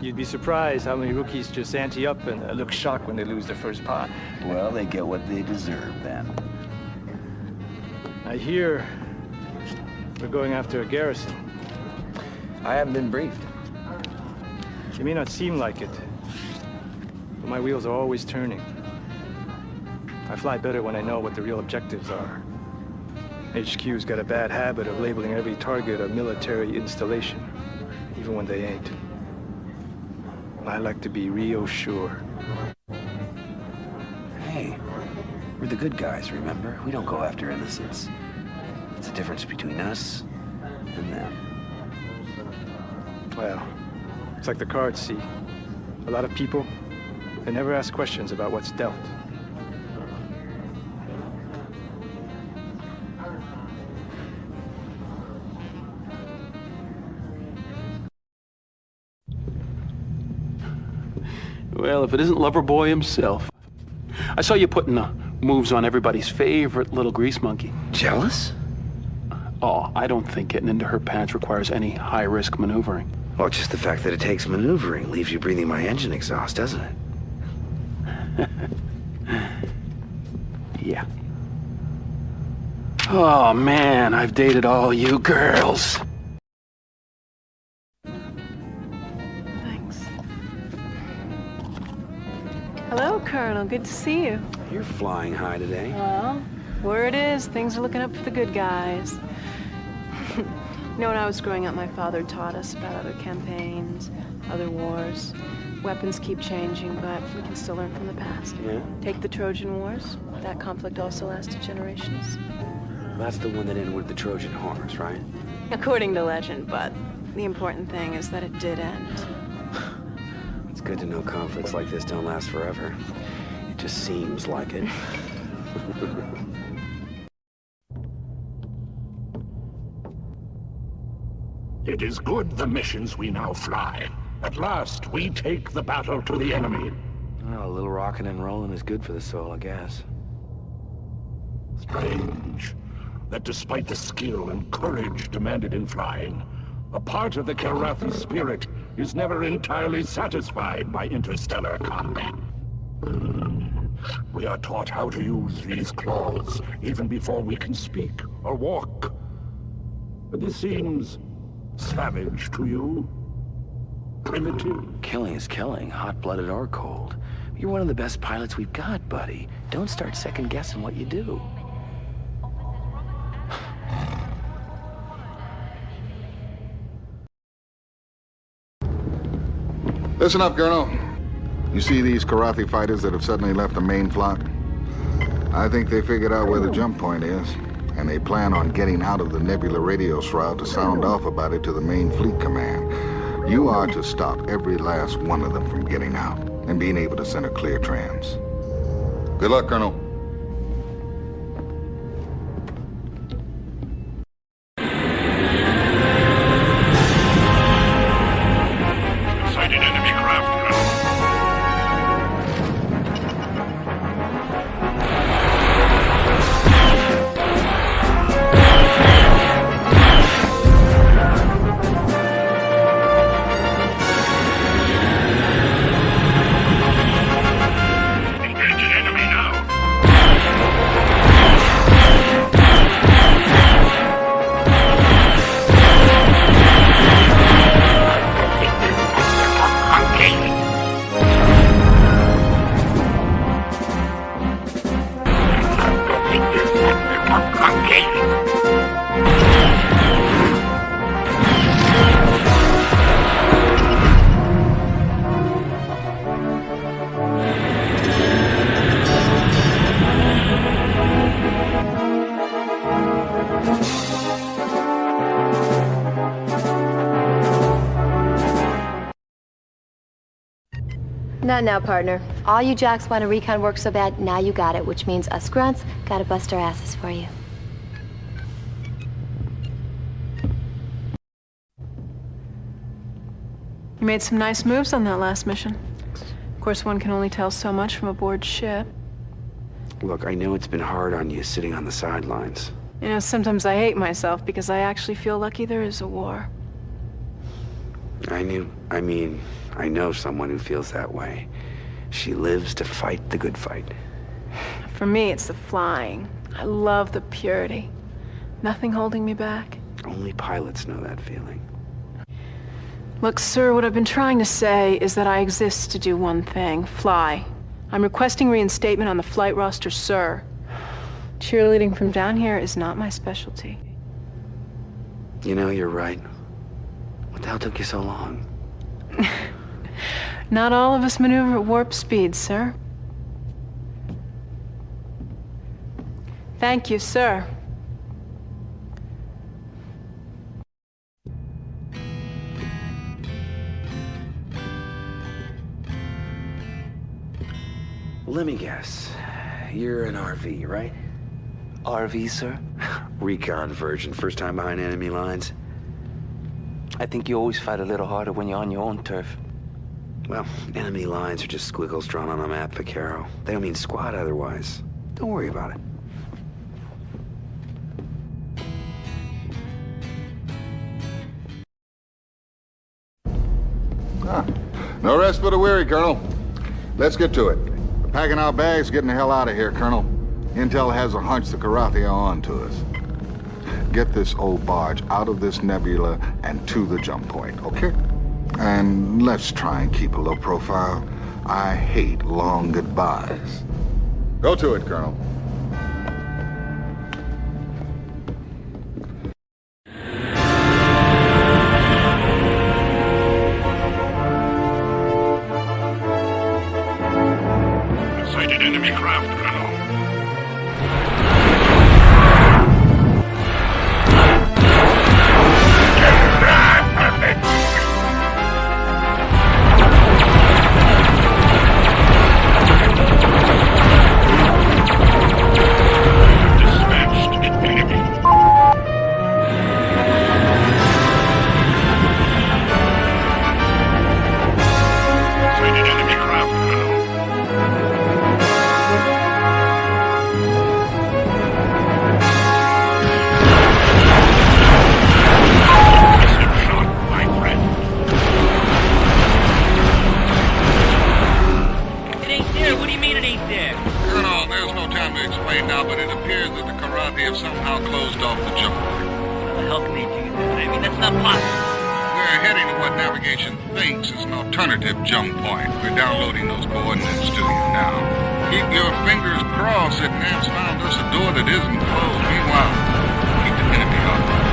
You'd be surprised how many rookies just ante up and look shocked when they lose their first pot. Well, they get what they deserve, then. I hear we're going after a garrison. I haven't been briefed. It may not seem like it, but my wheels are always turning. I fly better when I know what the real objectives are. HQ's got a bad habit of labeling every target a military installation, even when they ain't. I like to be real sure. Hey, we're the good guys, remember? We don't go after innocents. It's the difference between us and them. Well, it's like the cards, see. A lot of people, they never ask questions about what's dealt. Well, if it isn't Loverboy himself. I saw you putting moves on everybody's favorite little grease monkey. Jealous? Oh, I don't think getting into her pants requires any high-risk maneuvering. Well, just the fact that it takes maneuvering leaves you breathing my engine exhaust, doesn't it? Yeah. Oh, man, I've dated all you girls. Hello, Colonel. Good to see you. You're flying high today. Well, word is things are looking up for the good guys. You know, when I was growing up, my father taught us about other campaigns, other wars. Weapons keep changing, but we can still learn from the past. Yeah? Take the Trojan Wars. That conflict also lasted generations. That's the one that ended with the Trojan horse, right? According to legend, but the important thing is that it did end. It's good to know conflicts like this don't last forever. It just seems like it. It is good the missions we now fly. At last, we take the battle to the enemy. Well, a little rocking and rolling is good for the soul, I guess. Strange that despite the skill and courage demanded in flying, a part of the Kilrathi spirit is never entirely satisfied by interstellar combat. We are taught how to use these claws even before we can speak or walk. But this seems savage to you? Primitive? Killing is killing, hot-blooded or cold. You're one of the best pilots we've got, buddy. Don't start second-guessing what you do. Listen up, Colonel. You see these Kilrathi fighters that have suddenly left the main flock? I think they figured out where the jump point is, and they plan on getting out of the Nebula radio shroud to sound off about it to the main fleet command. You are to stop every last one of them from getting out and being able to send a clear trans. Good luck, Colonel. Sighted enemy craft, engaging enemy now. Not now, partner. All you jocks want to recon work so bad, now you got it, which means us grunts gotta bust our asses for you. You made some nice moves on that last mission. Of course, one can only tell so much from aboard ship. Look, I know it's been hard on you sitting on the sidelines. You know, sometimes I hate myself because I actually feel lucky there is a war. I know someone who feels that way. She lives to fight the good fight. For me, it's the flying. I love the purity. Nothing holding me back. Only pilots know that feeling. Look, sir, what I've been trying to say is that I exist to do one thing, fly. I'm requesting reinstatement on the flight roster, sir. Cheerleading from down here is not my specialty. You know, you're right. What the hell took you so long? Not all of us maneuver at warp speed, sir. Thank you, sir. Let me guess. You're an RV, right? RV, sir? Recon version, first time behind enemy lines. I think you always fight a little harder when you're on your own turf. Well, enemy lines are just squiggles drawn on a map, Vaquero. They don't mean squat otherwise. Don't worry about it. No rest for the weary, Colonel. Let's get to it. We're packing our bags, getting the hell out of here, Colonel. Intel has a hunch the Kilrathi are on to us. Get this old barge out of this nebula and to the jump point, okay? And let's try and keep a low profile. I hate long goodbyes. Go to it, Colonel. Sighted enemy craft, Colonel. Alternative jump point. We're downloading those coordinates to you now. Keep your fingers crossed that Nance found us a door that isn't closed. Meanwhile, keep the enemy off our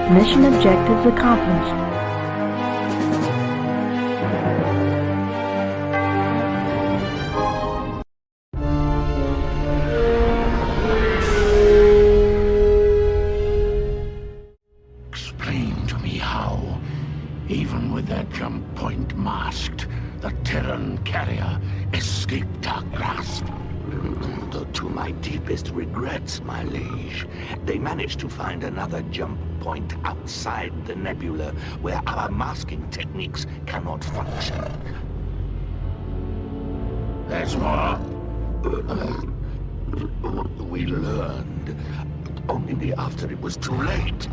Mission objectives accomplished. Explain to me how, even with their jump point masked, the Terran carrier escaped our grasp. To my deepest regrets, my liege, they managed to find another jump point outside the nebula where our masking techniques cannot function. There's more. We learned only after it was too late.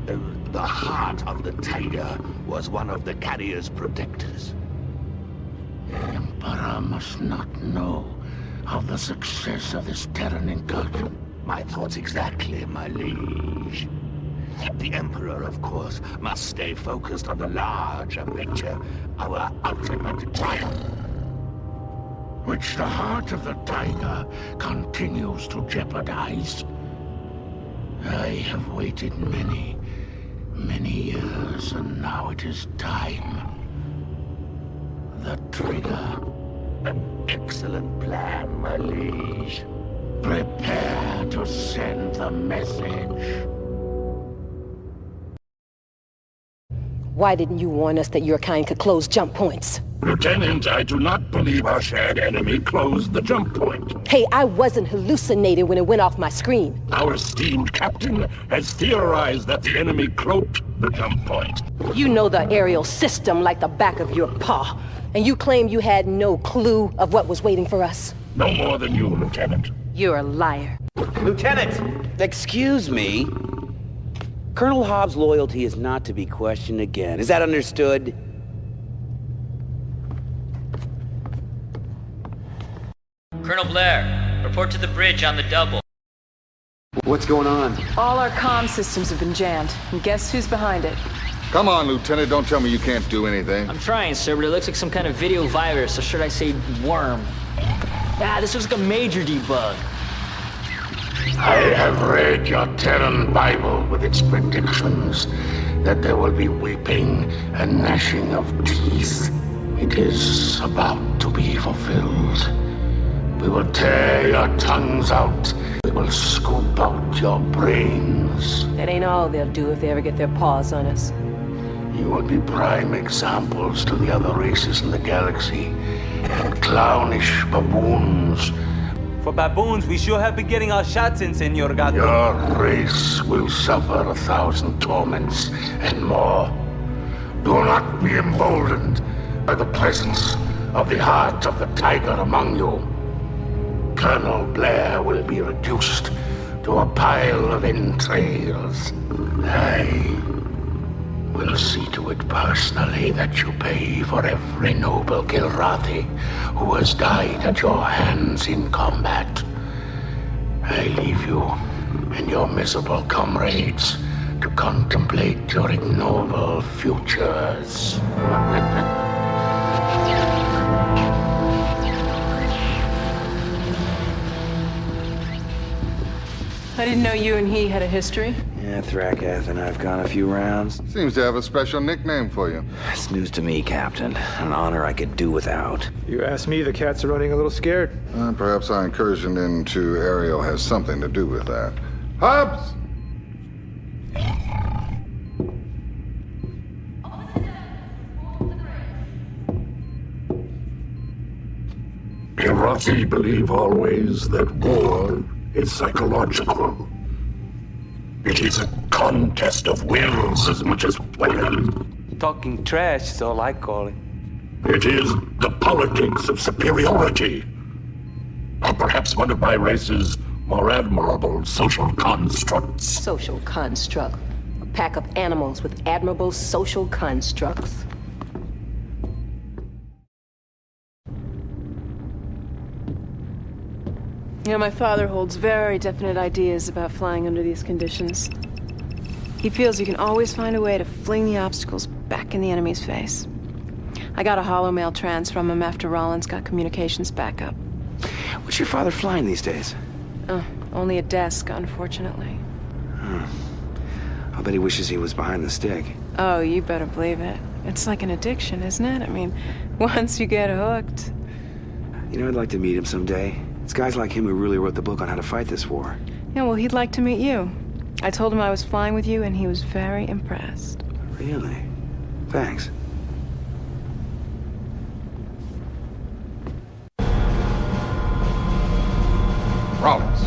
The heart of the Tiger was one of the carrier's protectors. The Emperor must not know of the success of this Terran incursion. My thoughts exactly, my liege. The Emperor, of course, must stay focused on the larger picture, our ultimate triumph. Which the heart of the Tiger continues to jeopardize. I have waited many years, and now it is time. The trigger. An excellent plan, my liege. Prepare to send the message. Why didn't you warn us that your kind could close jump points? Lieutenant, I do not believe our shared enemy closed the jump point. Hey, I wasn't hallucinating when it went off my screen. Our esteemed captain has theorized that the enemy cloaked the jump point. You know the aerial system like the back of your paw. And you claim you had no clue of what was waiting for us? No more than you, Lieutenant. You're a liar. Lieutenant! Excuse me. Colonel Hobbs' loyalty is not to be questioned again. Is that understood? Colonel Blair, report to the bridge on the double. What's going on? All our comm systems have been jammed, and guess who's behind it? Come on, Lieutenant, don't tell me you can't do anything. I'm trying, sir, but it looks like some kind of video virus, or should I say worm. This looks like a major debug. I have read your Terran Bible with its predictions that there will be weeping and gnashing of teeth. It is about to be fulfilled. We will tear your tongues out. We will scoop out your brains. That ain't all they'll do if they ever get their paws on us. You will be prime examples to the other races in the galaxy. And clownish baboons. For baboons, we sure have been getting our shots in, Senor Gato. Your race will suffer 1,000 torments and more. Do not be emboldened by the presence of the heart of the Tiger among you. Colonel Blair will be reduced to a pile of entrails. I will see to it personally that you pay for every noble Kilrathi who has died at your hands in combat. I leave you and your miserable comrades to contemplate your ignoble futures. I didn't know you and he had a history. Yeah, Thrakath and I've gone a few rounds. Seems to have a special nickname for you. It's news to me, Captain. An honor I could do without. You ask me, the cats are running a little scared. Perhaps our incursion into Ariel has something to do with that. Hobbs! Kilrathi believe always that war is psychological. It is a contest of wills as much as weapon. Talking trash is all I call it. It is the politics of superiority. Or perhaps one of my race's more admirable social constructs. Social construct. A pack of animals with admirable social constructs. You know, my father holds very definite ideas about flying under these conditions. He feels you can always find a way to fling the obstacles back in the enemy's face. I got a holomail trans from him after Rollins got communications back up. What's your father flying these days? Only a desk, unfortunately. I'll bet he wishes he was behind the stick. Oh, you better believe it. It's like an addiction, isn't it? I mean, once you get hooked. You know, I'd like to meet him someday. It's guys like him who really wrote the book on how to fight this war. Yeah, well, he'd like to meet you. I told him I was flying with you, and he was very impressed. Really? Thanks. Rollins.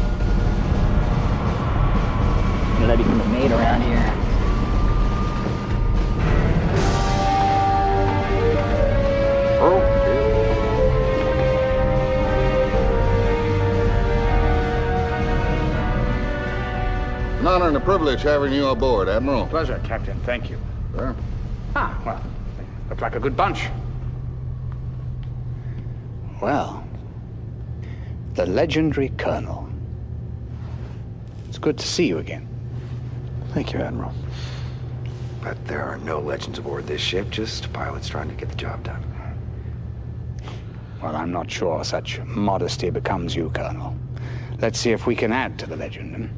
You let him be made around here. An honor and a privilege having you aboard, Admiral. Pleasure, Captain. Thank you. Sir? Well, look like a good bunch. Well, the legendary Colonel. It's good to see you again. Thank you, Admiral. But there are no legends aboard this ship, just pilots trying to get the job done. Well, I'm not sure such modesty becomes you, Colonel. Let's see if we can add to the legend.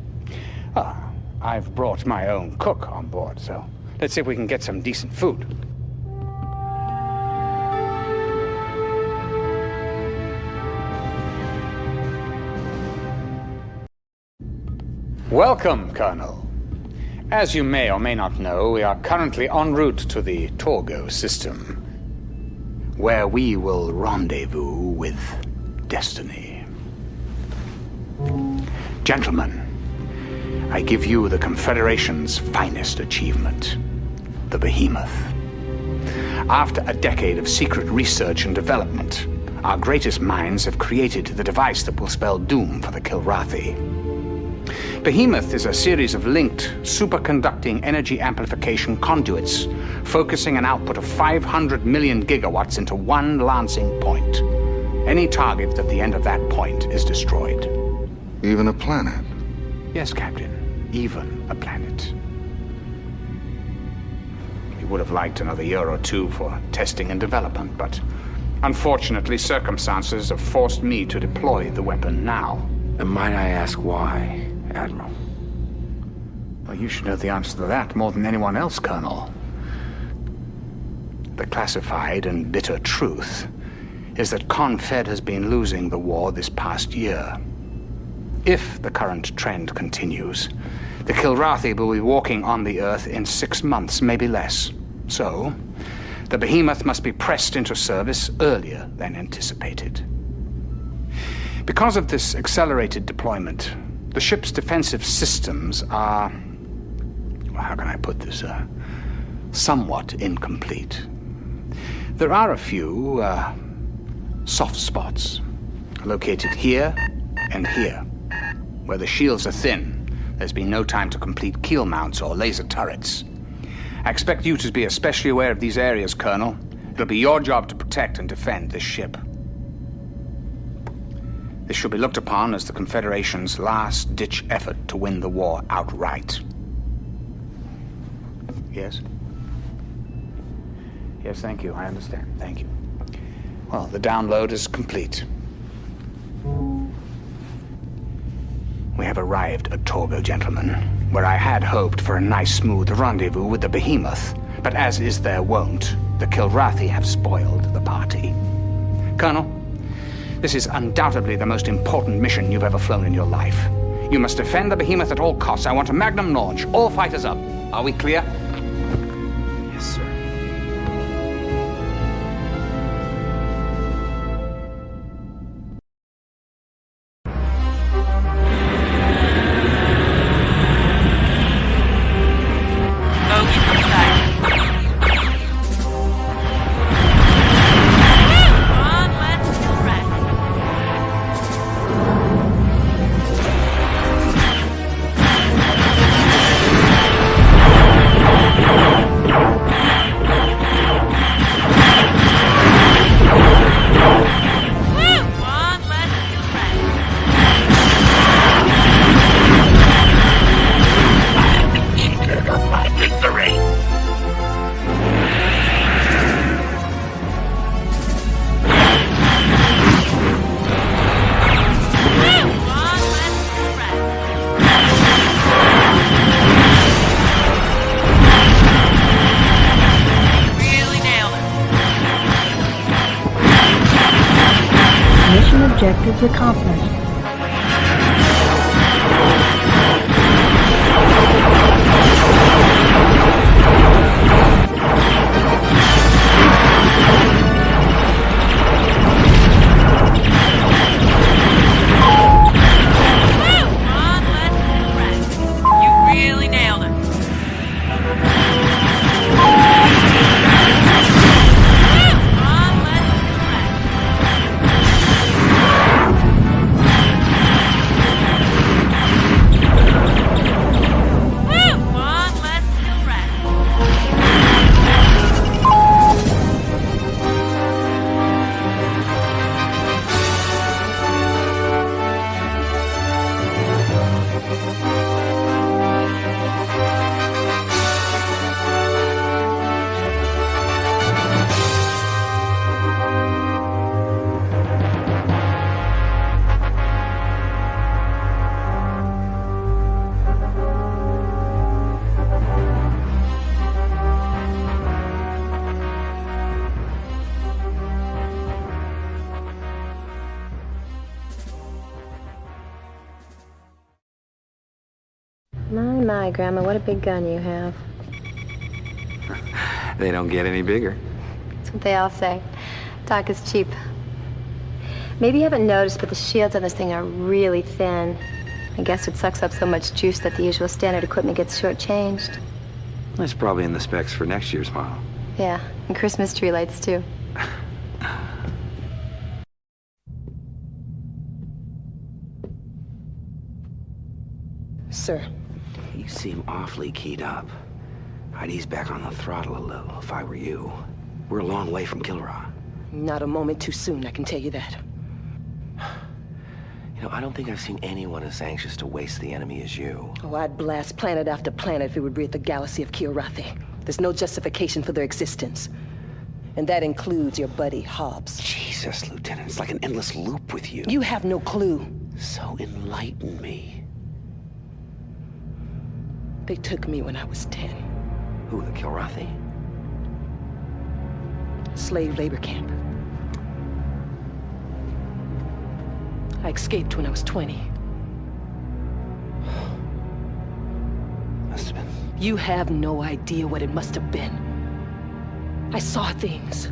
I've brought my own cook on board, so let's see if we can get some decent food. Welcome, Colonel. As you may or may not know, we are currently en route to the Torgo system, where we will rendezvous with destiny. Gentlemen, I give you the Confederation's finest achievement, the Behemoth. After a decade of secret research and development, our greatest minds have created the device that will spell doom for the Kilrathi. Behemoth is a series of linked superconducting energy amplification conduits, focusing an output of 500 million gigawatts into one lancing point. Any target at the end of that point is destroyed. Even a planet? Yes, Captain. Even a planet. We would have liked another year or two for testing and development, but unfortunately circumstances have forced me to deploy the weapon now. And might I ask why, Admiral? Well, you should know the answer to that more than anyone else, Colonel. The classified and bitter truth is that Confed has been losing the war this past year. If the current trend continues, the Kilrathi will be walking on the Earth in 6 months, maybe less. So, the Behemoth must be pressed into service earlier than anticipated. Because of this accelerated deployment, the ship's defensive systems are, how can I put this, somewhat incomplete. There are a few soft spots located here and here, where the shields are thin. There's been no time to complete keel mounts or laser turrets. I expect you to be especially aware of these areas, Colonel. It'll be your job to protect and defend this ship. This should be looked upon as the Confederation's last-ditch effort to win the war outright. Yes? Yes, thank you. I understand. Thank you. Well, the download is complete. We have arrived at Torgo, gentlemen, where I had hoped for a nice, smooth rendezvous with the Behemoth. But as is their wont, the Kilrathi have spoiled the party. Colonel, this is undoubtedly the most important mission you've ever flown in your life. You must defend the Behemoth at all costs. I want a magnum launch. All fighters up. Are we clear? Yes, sir. Objectives accomplished. My, Grandma, what a big gun you have. They don't get any bigger. That's what they all say. Talk is cheap. Maybe you haven't noticed, but the shields on this thing are really thin. I guess it sucks up so much juice that the usual standard equipment gets shortchanged. That's probably in the specs for next year's model. Yeah, and Christmas tree lights, too. Sir. You seem awfully keyed up. I'd ease back on the throttle a little if I were you. We're a long way from Kilra. Not a moment too soon, I can tell you that. You know, I don't think I've seen anyone as anxious to waste the enemy as you. Oh, I'd blast planet after planet if it would rid the galaxy of Kilrathi. There's no justification for their existence. And that includes your buddy, Hobbs. Jesus, Lieutenant, it's like an endless loop with you. You have no clue. So enlighten me. They took me when I was 10. Who, the Kilrathi? Slave labor camp. I escaped when I was 20. Must have been. You have no idea what it must have been. I saw things.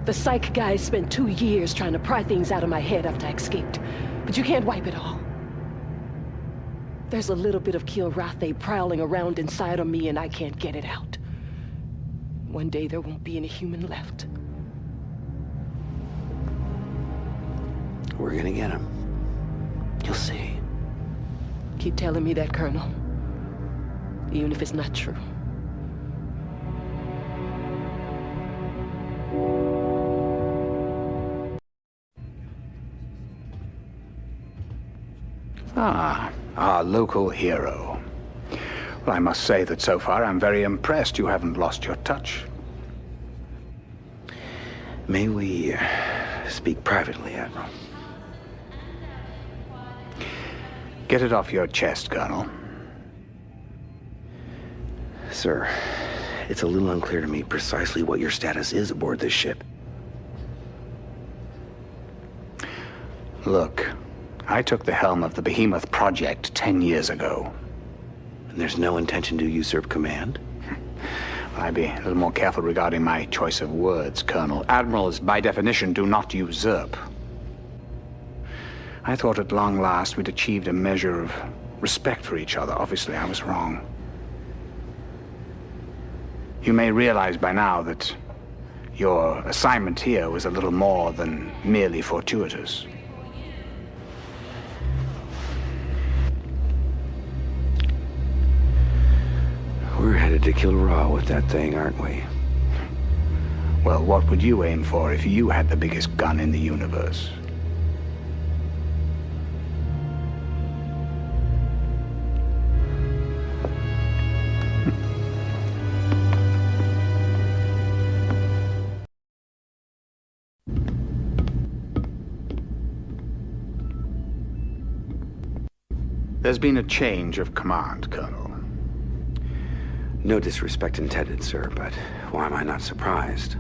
The psych guys spent 2 years trying to pry things out of my head after I escaped. But you can't wipe it all. There's a little bit of Kilrathi prowling around inside of me and I can't get it out. One day there won't be any human left. We're gonna get him. You'll see. Keep telling me that, Colonel. Even if it's not true. Ah, our local hero. Well, I must say that so far I'm very impressed you haven't lost your touch. May we speak privately, Admiral? Get it off your chest, Colonel. Sir, it's a little unclear to me precisely what your status is aboard this ship. Look, I took the helm of the Behemoth Project 10 years ago. And there's no intention to usurp command? I'd be a little more careful regarding my choice of words, Colonel. Admirals, by definition, do not usurp. I thought at long last we'd achieved a measure of respect for each other. Obviously, I was wrong. You may realize by now that your assignment here was a little more than merely fortuitous. We're headed to Kilra with that thing, aren't we? Well, what would you aim for if you had the biggest gun in the universe? There's been a change of command, Colonel. No disrespect intended, sir, but why am I not surprised?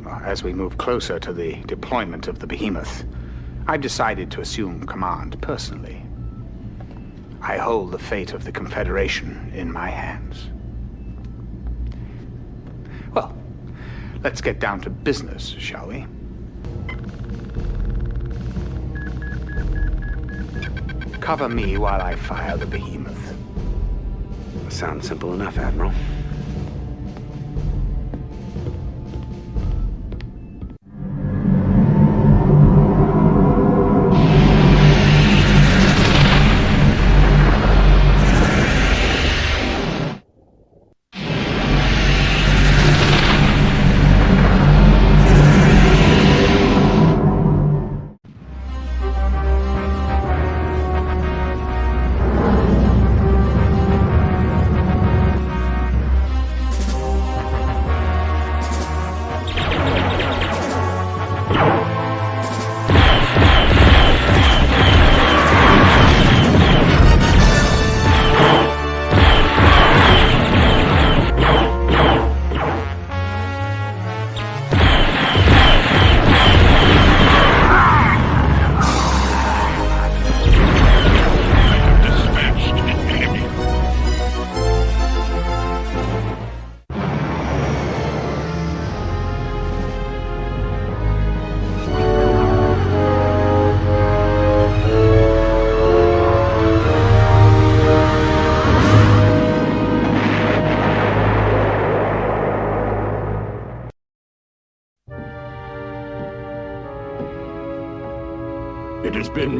Well, as we move closer to the deployment of the Behemoth, I've decided to assume command personally. I hold the fate of the Confederation in my hands. Well, let's get down to business, shall we? Cover me while I fire the Behemoth. Sounds simple enough, Admiral.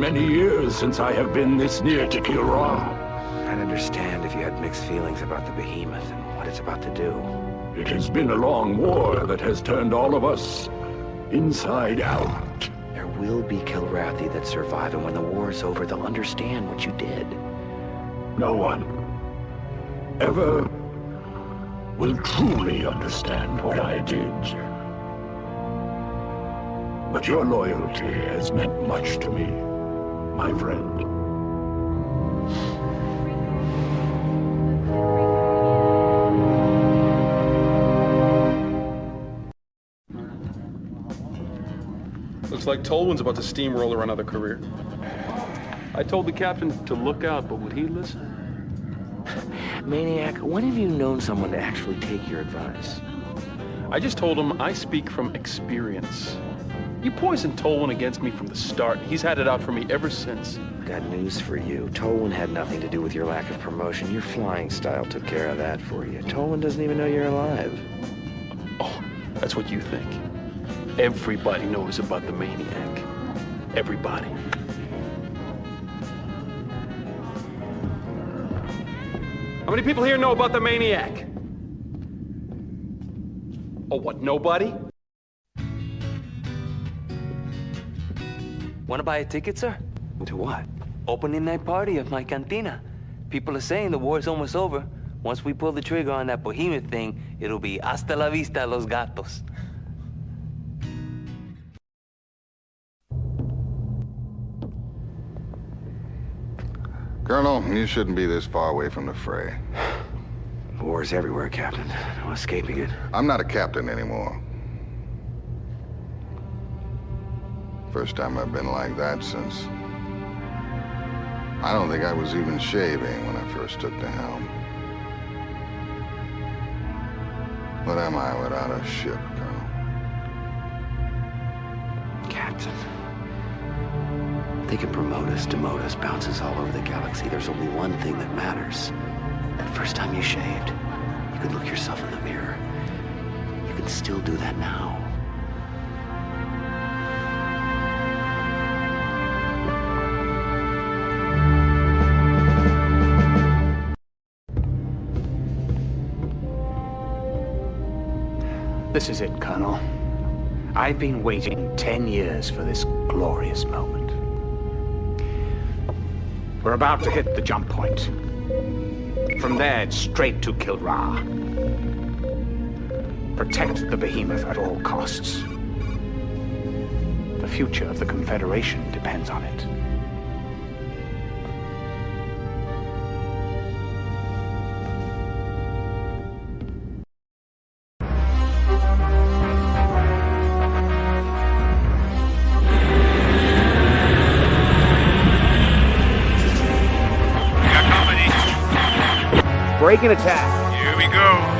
many years since I have been this near to Kilra. I'd understand if you had mixed feelings about the Behemoth and what it's about to do. It has been a long war that has turned all of us inside out. There will be Kilrathi that survive, and when the war's over, they'll understand what you did. No one ever will truly understand what I did. But your loyalty has meant much to me, my friend. Looks like Tolwyn's about to steamroller another career. I told the captain to look out, but would he listen? Maniac, when have you known someone to actually take your advice? I just told him I speak from experience. You poisoned Tolwyn against me from the start. He's had it out for me ever since. Got news for you. Tolwyn had nothing to do with your lack of promotion. Your flying style took care of that for you. Tolwyn doesn't even know you're alive. Oh, that's what you think. Everybody knows about the Maniac. Everybody. How many people here know about the Maniac? Oh, what, nobody? Want to buy a ticket, sir? To what? Opening night party of my cantina. People are saying the war's almost over. Once we pull the trigger on that Behemoth thing, it'll be hasta la vista, los gatos. Colonel, you shouldn't be this far away from the fray. War's everywhere, Captain. No escaping it. I'm not a captain anymore. First time I've been like that since... I don't think I was even shaving when I first took the helm. What am I without a ship, Colonel? Captain. They can promote us, demote us, bounce us all over the galaxy. There's only one thing that matters. That first time you shaved, you could look yourself in the mirror. You can still do that now. This is it, Colonel. I've been waiting 10 years for this glorious moment. We're about to hit the jump point. From there, it's straight to Kilra. Protect the Behemoth at all costs. The future of the Confederation depends on it. Break and attack. Here we go.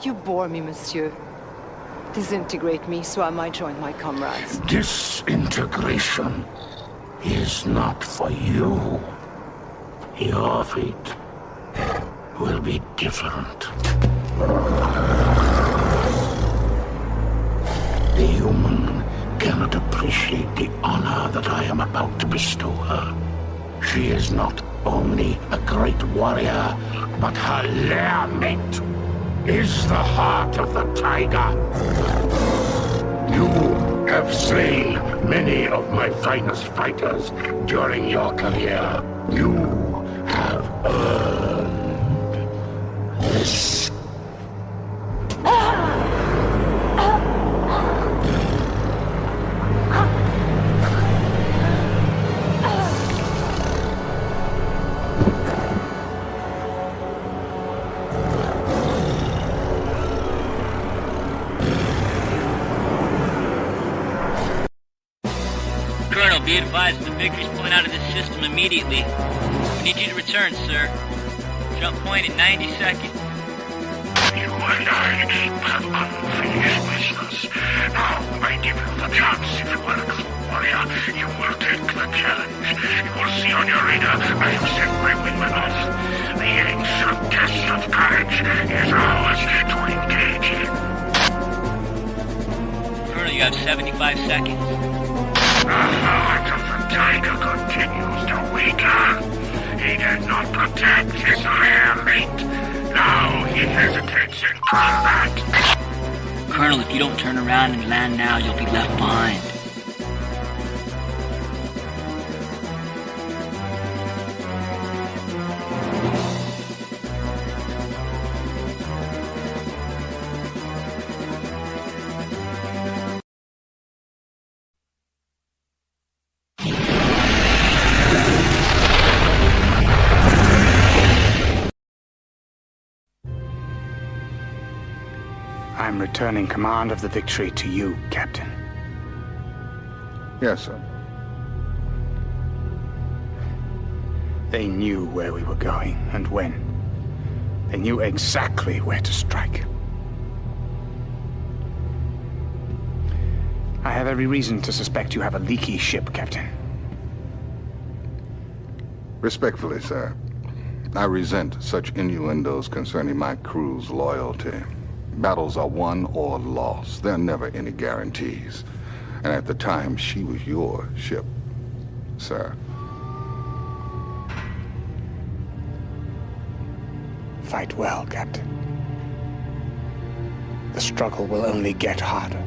You bore me, monsieur. Disintegrate me so I might join my comrades. Disintegration is not for you. Your fate will be different. The human cannot appreciate the honor that I am about to bestow her. She is not only a great warrior, but her lair mate. is the heart of the tiger. You have slain many of my finest fighters during your career. You have earned this. Colonel, be advised the Victory's pulling out of this system immediately. We need you to return, sir. Jump point in 90 seconds. You and I have unfinished business. Now, I give you the chance. If you are a true warrior, you will take the challenge. You will see on your radar I have sent my wingman off. The ancient test of courage is ours to engage in. Colonel, you have 75 seconds. The heart of the tiger continues to weaken. He did not protect his rare mate. Now he hesitates in combat. Colonel, if you don't turn around and land now, you'll be left behind. I'm returning command of the Victory to you, Captain. Yes, sir. They knew where we were going and when. They knew exactly where to strike. I have every reason to suspect you have a leaky ship, Captain. Respectfully, sir, I resent such innuendos concerning my crew's loyalty. Battles are won or lost. There are never any guarantees. And at the time, she was your ship, sir. Fight well, Captain. The struggle will only get harder.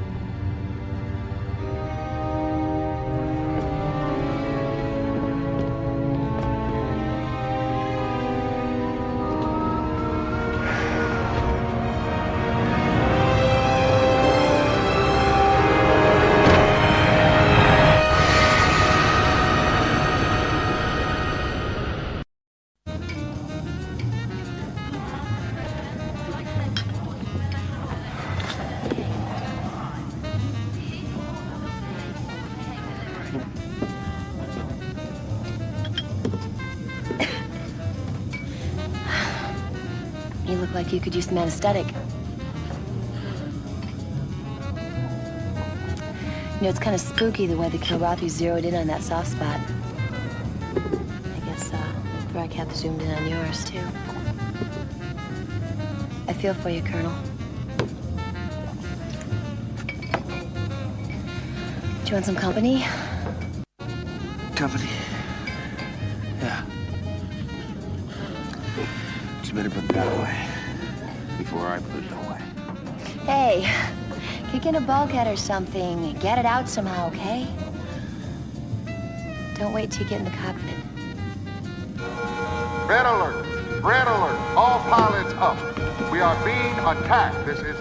You look like you could use some anesthetic. You know, it's kind of spooky the way the Kilrathi zeroed in on that soft spot. I guess, Thrakhath zoomed in on yours, too. I feel for you, Colonel. Do you want some company? Company? Yeah. But you better put that away before I put it away. Hey, kick in a bulkhead or something. Get it out somehow, okay? Don't wait till you get in the cockpit. Red alert! Red alert! All pilots up! We are being attacked. This is...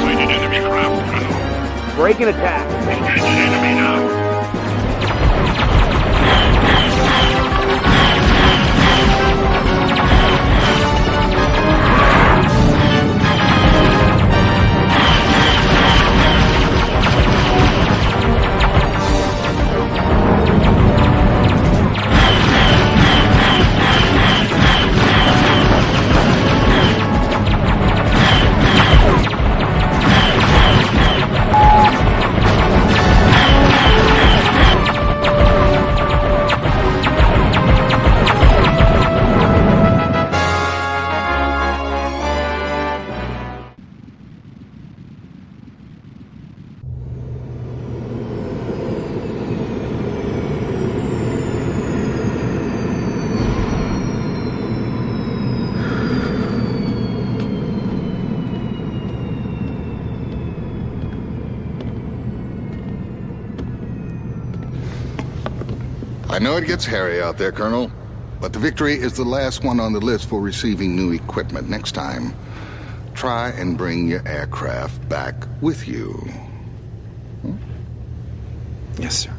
Sighted enemy craft, Colonel. Breaking attack. Engage enemy now. I know it gets hairy out there, Colonel, but the Victory is the last one on the list for receiving new equipment. Next time, try and bring your aircraft back with you. Hmm? Yes, sir.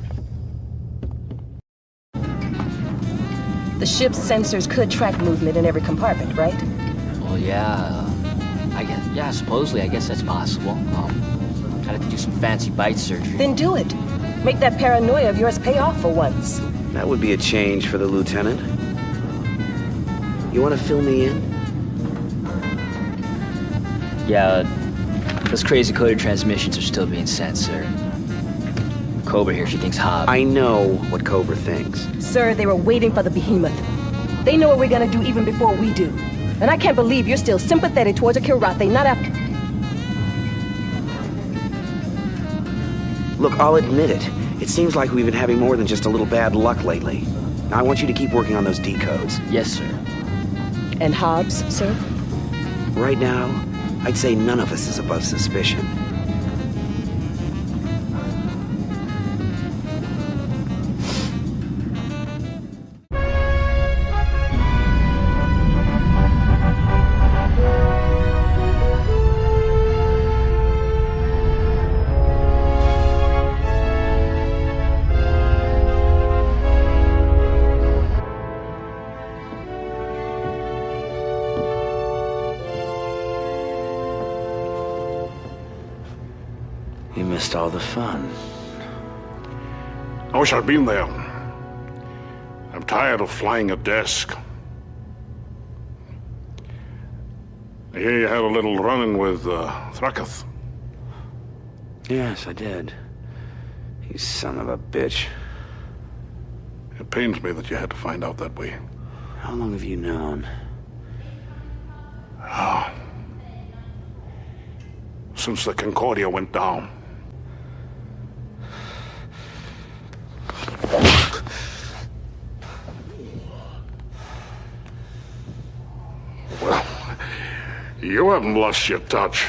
The ship's sensors could track movement in every compartment, right? Well, yeah. I guess, yeah, supposedly, I guess that's possible. I'd have to do some fancy bite surgery. Then do it. Make that paranoia of yours pay off for once. That would be a change for the lieutenant. You want to fill me in? Yeah, those crazy coded transmissions are still being sent, sir. Cobra here, she thinks Hobbs. I know what Cobra thinks. Sir, they were waiting for the behemoth. They know what we're gonna do even before we do. And I can't believe you're still sympathetic towards a Kilrathi, not after... Look, I'll admit it. It seems like we've been having more than just a little bad luck lately. Now, I want you to keep working on those decodes. Yes, sir. And Hobbs, sir? Right now, I'd say none of us is above suspicion. You missed all the fun. I wish I'd been there. I'm tired of flying a desk. I hear you had a little run-in with Thrakath. Yes, I did. You son of a bitch. It pains me that you had to find out that way. How long have you known? Oh. Since the Concordia went down. Well, you haven't lost your touch.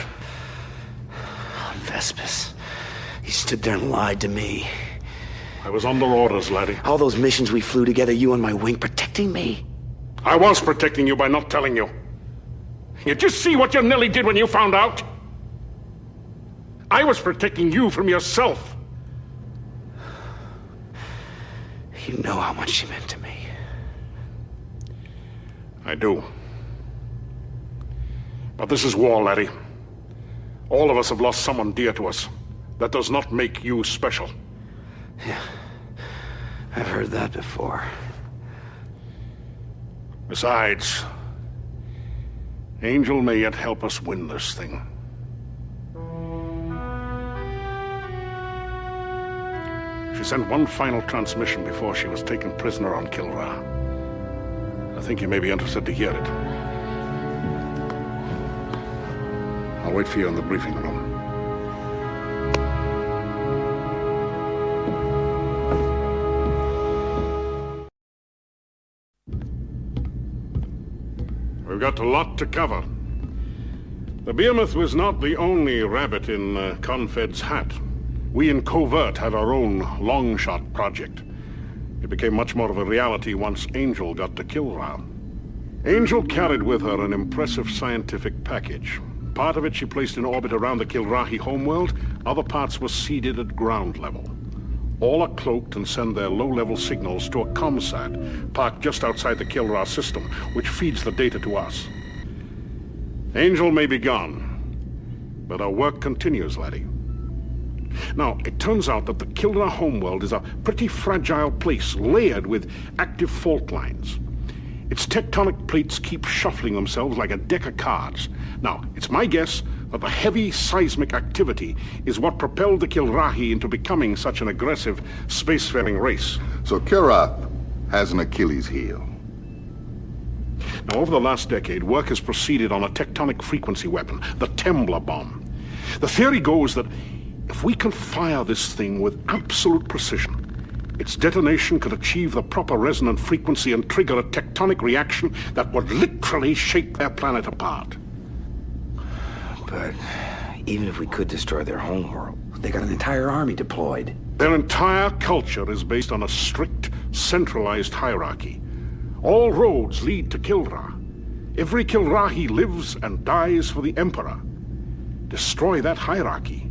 Vespis. He stood there and lied to me. I was under orders, laddie. All those missions we flew together, you on my wing, protecting me. I was protecting you by not telling you. You just see what your Nelly did when you found out? I was protecting you from yourself. You know how much she meant to me. I do. But this is war, laddie. All of us have lost someone dear to us. That does not make you special. Yeah, I've heard that before. Besides, Angel may yet help us win this thing. She sent one final transmission before she was taken prisoner on Kilra. I think you may be interested to hear it. I'll wait for you in the briefing room. We've got a lot to cover. The Behemoth was not the only rabbit in Confed's hat. We in Covert had our own long-shot project. It became much more of a reality once Angel got to Kilra. Angel carried with her an impressive scientific package. Part of it she placed in orbit around the Kilrathi homeworld, other parts were seeded at ground level. All are cloaked and send their low-level signals to a ComSat parked just outside the Kilra system, which feeds the data to us. Angel may be gone, but our work continues, laddie. Now, it turns out that the Kilra homeworld is a pretty fragile place, layered with active fault lines. Its tectonic plates keep shuffling themselves like a deck of cards. Now, it's my guess that the heavy seismic activity is what propelled the Kilrathi into becoming such an aggressive spacefaring race. So Kilrath has an Achilles heel. Now, over the last decade, work has proceeded on a tectonic frequency weapon, the Tembla bomb. The theory goes that if we can fire this thing with absolute precision, its detonation could achieve the proper resonant frequency and trigger a tectonic reaction that would literally shake their planet apart. But even if we could destroy their homeworld, they got an entire army deployed. Their entire culture is based on a strict centralized hierarchy. All roads lead to Kilra. Every Kilrahi lives and dies for the Emperor. Destroy that hierarchy,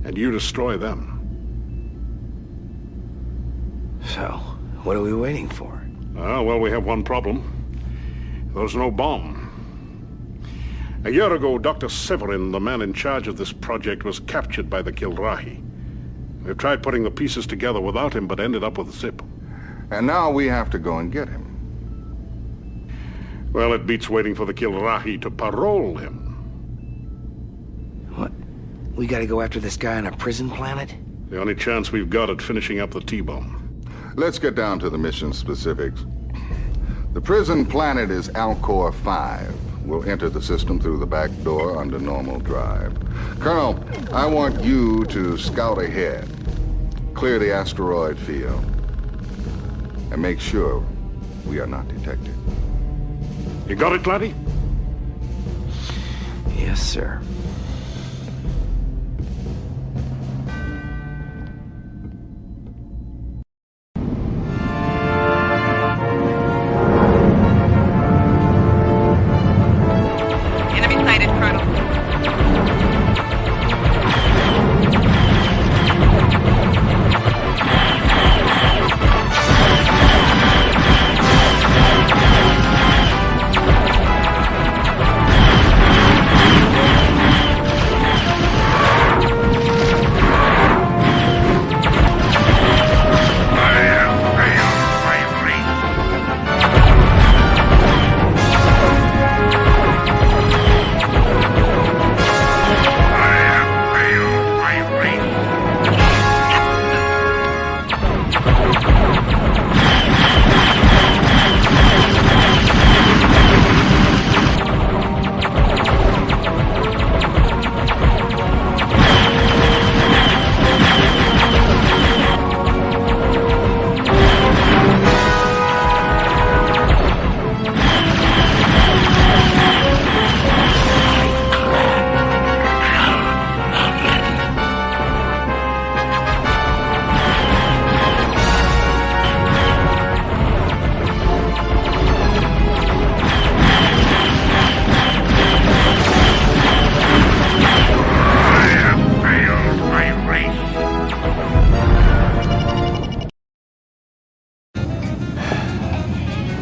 and you destroy them. So, what are we waiting for? Well, we have one problem. There's no bomb. A year ago, Dr. Severin, the man in charge of this project, was captured by the Kilrahi. We've tried putting the pieces together without him, but ended up with Zip. And now we have to go and get him. Well, it beats waiting for the Kilrahi to parole him. What? We gotta go after this guy on a prison planet? The only chance we've got at finishing up the T-bomb. Let's get down to the mission specifics. The prison planet is Alcor 5. We'll enter the system through the back door under normal drive. Colonel, I want you to scout ahead. Clear the asteroid field. And make sure we are not detected. You got it, laddie? Yes, sir.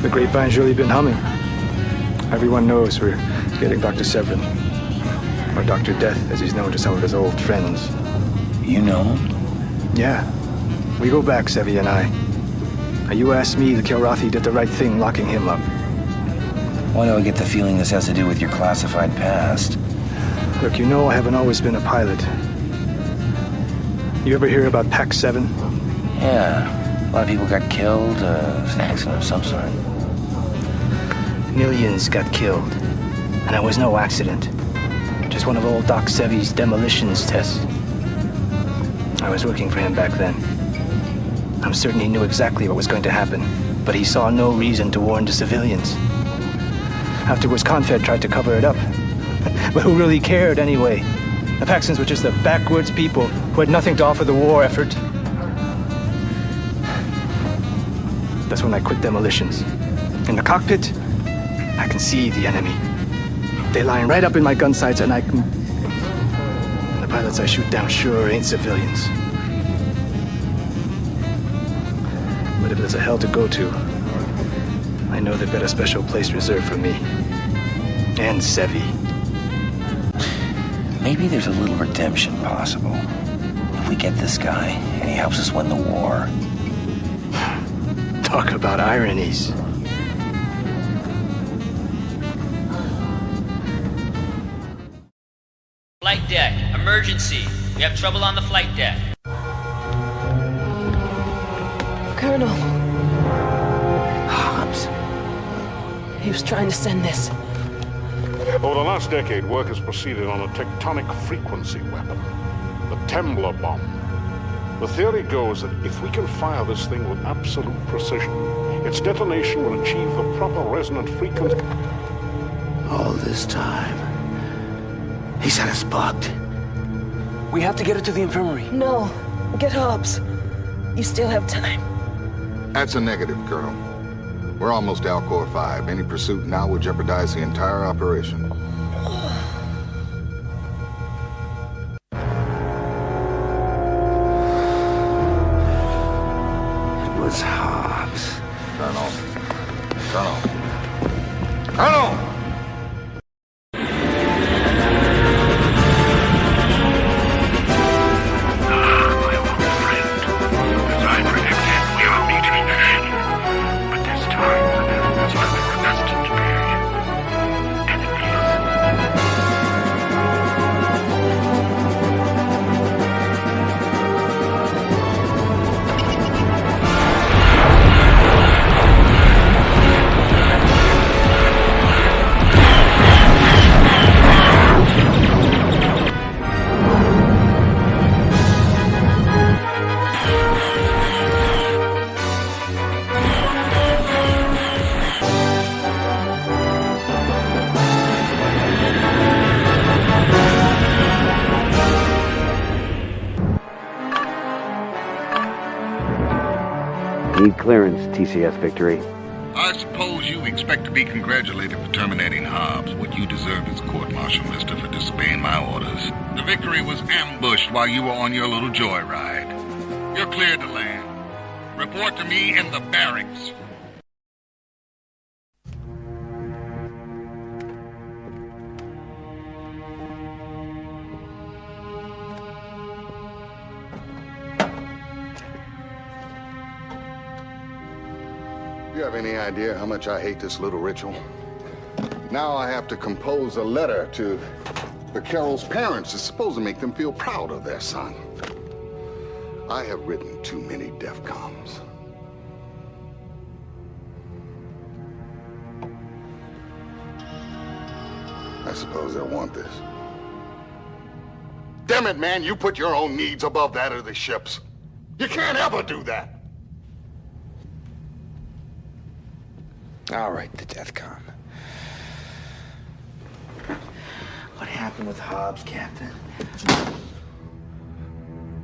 The grapevine's really been humming. Everyone knows we're getting Dr. Severin. Or Dr. Death, as he's known to some of his old friends. You know him? Yeah. We go back, Sevi and I. Now, you ask me, the Kilrathi did the right thing locking him up. Why do I get the feeling this has to do with your classified past? Look, you know I haven't always been a pilot. You ever hear about Pax 7? Yeah. A lot of people got killed. It was an accident of some sort. Millions got killed. And it was no accident. Just one of old Doc Sevi's demolitions tests. I was working for him back then. I'm certain he knew exactly what was going to happen, but he saw no reason to warn the civilians. Afterwards, Confed tried to cover it up. But who really cared anyway? The Paxtons were just the backwards people who had nothing to offer the war effort. That's when I quit demolitions. In the cockpit, I can see the enemy. They line right up in my gun sights and I can... And the pilots I shoot down sure ain't civilians. But if there's a hell to go to, I know they've got a special place reserved for me. And Sevi. Maybe there's a little redemption possible. If we get this guy, and he helps us win the war. Talk about ironies. Flight deck, emergency. We have trouble on the flight deck. Colonel. Hobbs. He was trying to send this. Over the last decade, work has proceeded on a tectonic frequency weapon, the Temblor bomb. The theory goes that if we can fire this thing with absolute precision, its detonation will achieve the proper resonant frequency. All this time, he's had us bugged. We have to get her to the infirmary. No. Get Hobbs. You still have time. That's a negative, Colonel. We're almost to Alcor 5. Any pursuit now will jeopardize the entire operation. It was Hobbs. Colonel. Colonel! Need clearance, TCS Victory. I suppose you expect to be congratulated for terminating Hobbs. What you deserve is a court-martial, mister, for disobeying my orders. The Victory was ambushed while you were on your little joyride. You're cleared to land. Report to me in the barracks. You have any idea how much I hate this little ritual? Now I have to compose a letter to the Carroll's parents. It's supposed to make them feel proud of their son. I have written too many DEFCONs. I suppose they'll want this. Damn it, man, you put your own needs above that of the ship's. You can't ever do that. All right, the DEFCON. What happened with Hobbs, Captain?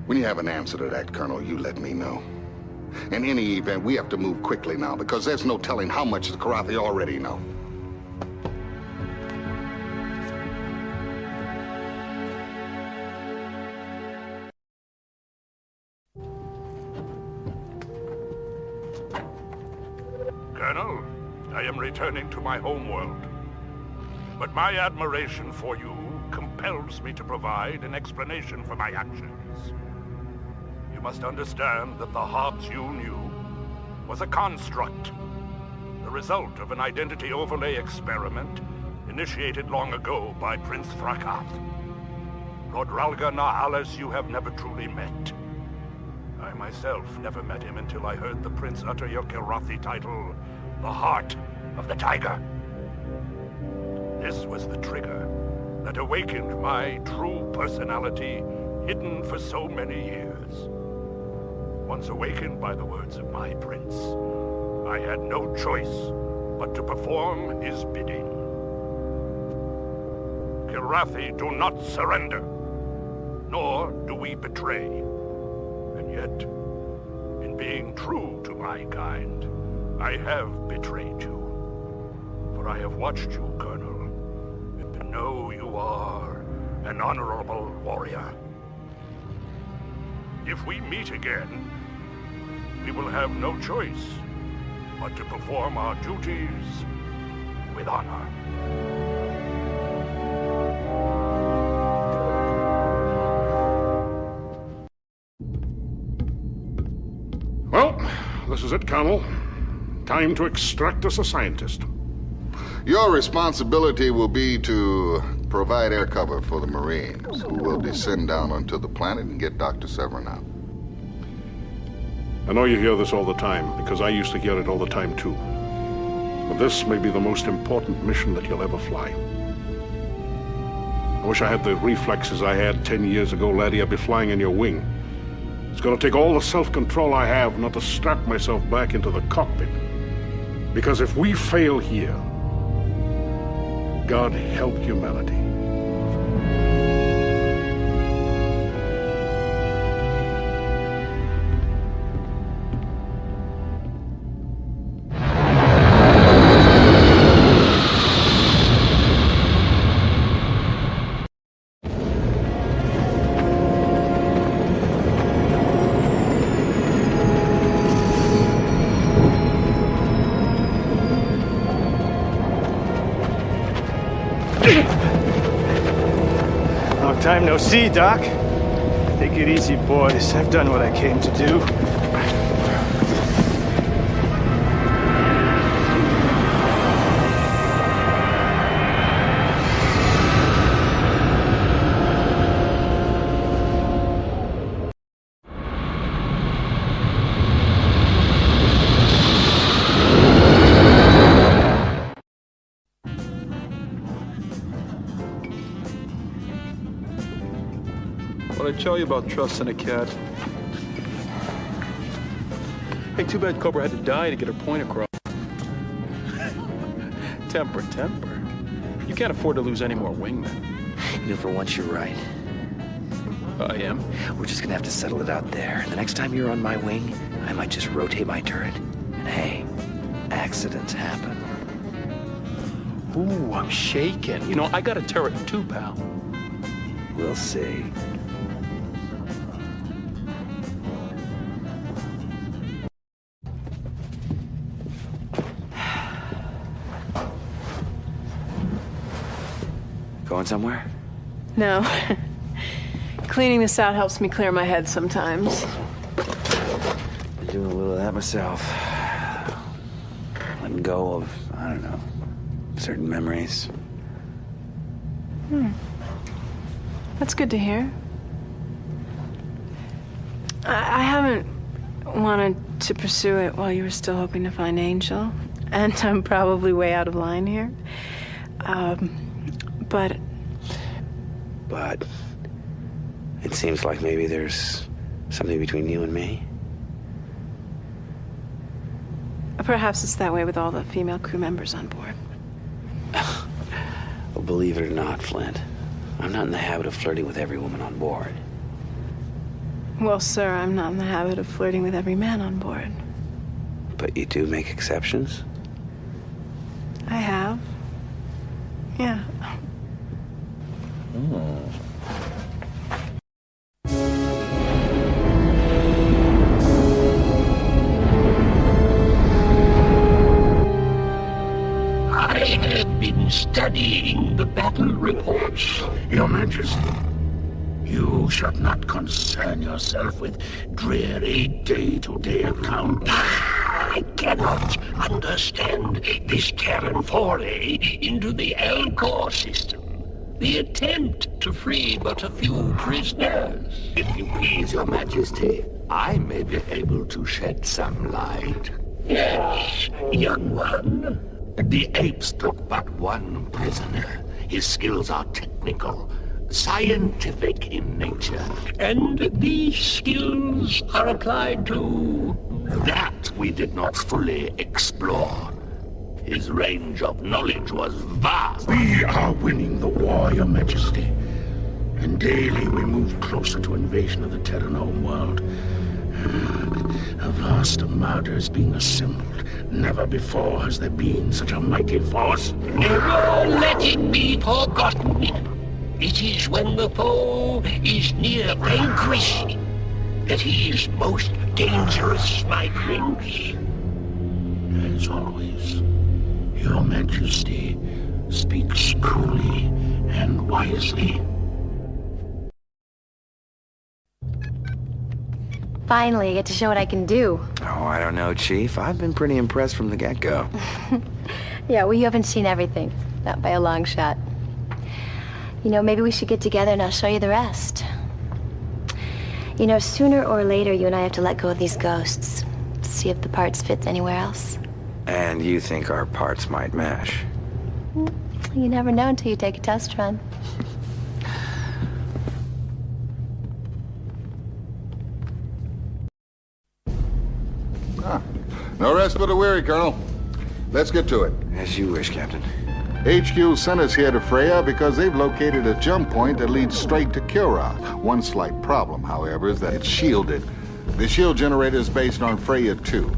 When you have an answer to that, Colonel, you let me know. In any event, we have to move quickly now, because there's no telling how much the Kilrathi already know. Colonel, I am returning to my homeworld. But my admiration for you compels me to provide an explanation for my actions. You must understand that the Hobbs you knew was a construct, the result of an identity overlay experiment initiated long ago by Prince Frakath. Lord Ralga Nahales you have never truly met. I myself never met him until I heard the Prince utter your Kilrathi title, the Heart of the Tiger. This was the trigger that awakened my true personality, hidden for so many years. Once awakened by the words of my prince, I had no choice but to perform his bidding. Kilrathi do not surrender, nor do we betray. And yet, in being true to my kind, I have betrayed you. For I have watched you, Colonel, and know you are an honorable warrior. If we meet again, we will have no choice but to perform our duties with honor. Well, this is it, Colonel. Time to extract us a scientist. Your responsibility will be to provide air cover for the Marines, who will descend down onto the planet and get Dr. Severin out. I know you hear this all the time, because I used to hear it all the time too. But this may be the most important mission that you'll ever fly. I wish I had the reflexes I had 10 years ago, laddie. I'd be flying in your wing. It's gonna take all the self-control I have not to strap myself back into the cockpit. Because if we fail here, God help humanity. Long time no see, Doc. Take it easy, boys. I've done what I came to do. What'd I tell you about trusting a cat? Hey, too bad Cobra had to die to get her point across. Temper. You can't afford to lose any more wingmen. You know, for once you're right. I am? We're just gonna have to settle it out there. The next time you're on my wing, I might just rotate my turret. And hey, accidents happen. Ooh, I'm shaking. You know, I got a turret too, pal. We'll see. Going somewhere? No. Cleaning this out helps me clear my head sometimes. Been doing a little of that myself. Letting go of, I don't know, certain memories. That's good to hear. I haven't wanted to pursue it while you were still hoping to find Angel. And I'm probably way out of line here. But it seems like maybe there's something between you and me. Perhaps it's that way with all the female crew members on board. Well, believe it or not, Flint, I'm not in the habit of flirting with every woman on board. Well, sir, I'm not in the habit of flirting with every man on board. But you do make exceptions? I have. Yeah. I have been studying the battle reports, Your Majesty. You should not concern yourself with dreary day-to-day accounts. I cannot understand this Terran foray into the Elcor system. The attempt to free but a few prisoners. If you please, Your Majesty, I may be able to shed some light. Yes, young one. The apes took but one prisoner. His skills are technical, scientific in nature. And these skills are applied to... That we did not fully explore. His range of knowledge was vast. We are winning the war, Your Majesty. And daily we move closer to invasion of the Terran homeworld. A vast armada is being assembled. Never before has there been such a mighty force. Never let it be forgotten. It is when the foe is near vanquished that he is most dangerous, my prince. As always, Your Majesty speaks truly and wisely. Finally, I get to show what I can do. Oh, I don't know, Chief. I've been pretty impressed from the get-go. Yeah, well, you haven't seen everything. Not by a long shot. You know, maybe we should get together and I'll show you the rest. You know, sooner or later, you and I have to let go of these ghosts. See if the parts fit anywhere else. And you think our parts might mesh? You never know until you take a test run. No rest for the weary, Colonel. Let's get to it. As you wish, Captain. HQ sent us here to Freya because they've located a jump point that leads straight to Kilrath. One slight problem, however, is that it's shielded. The shield generator is based on Freya 2.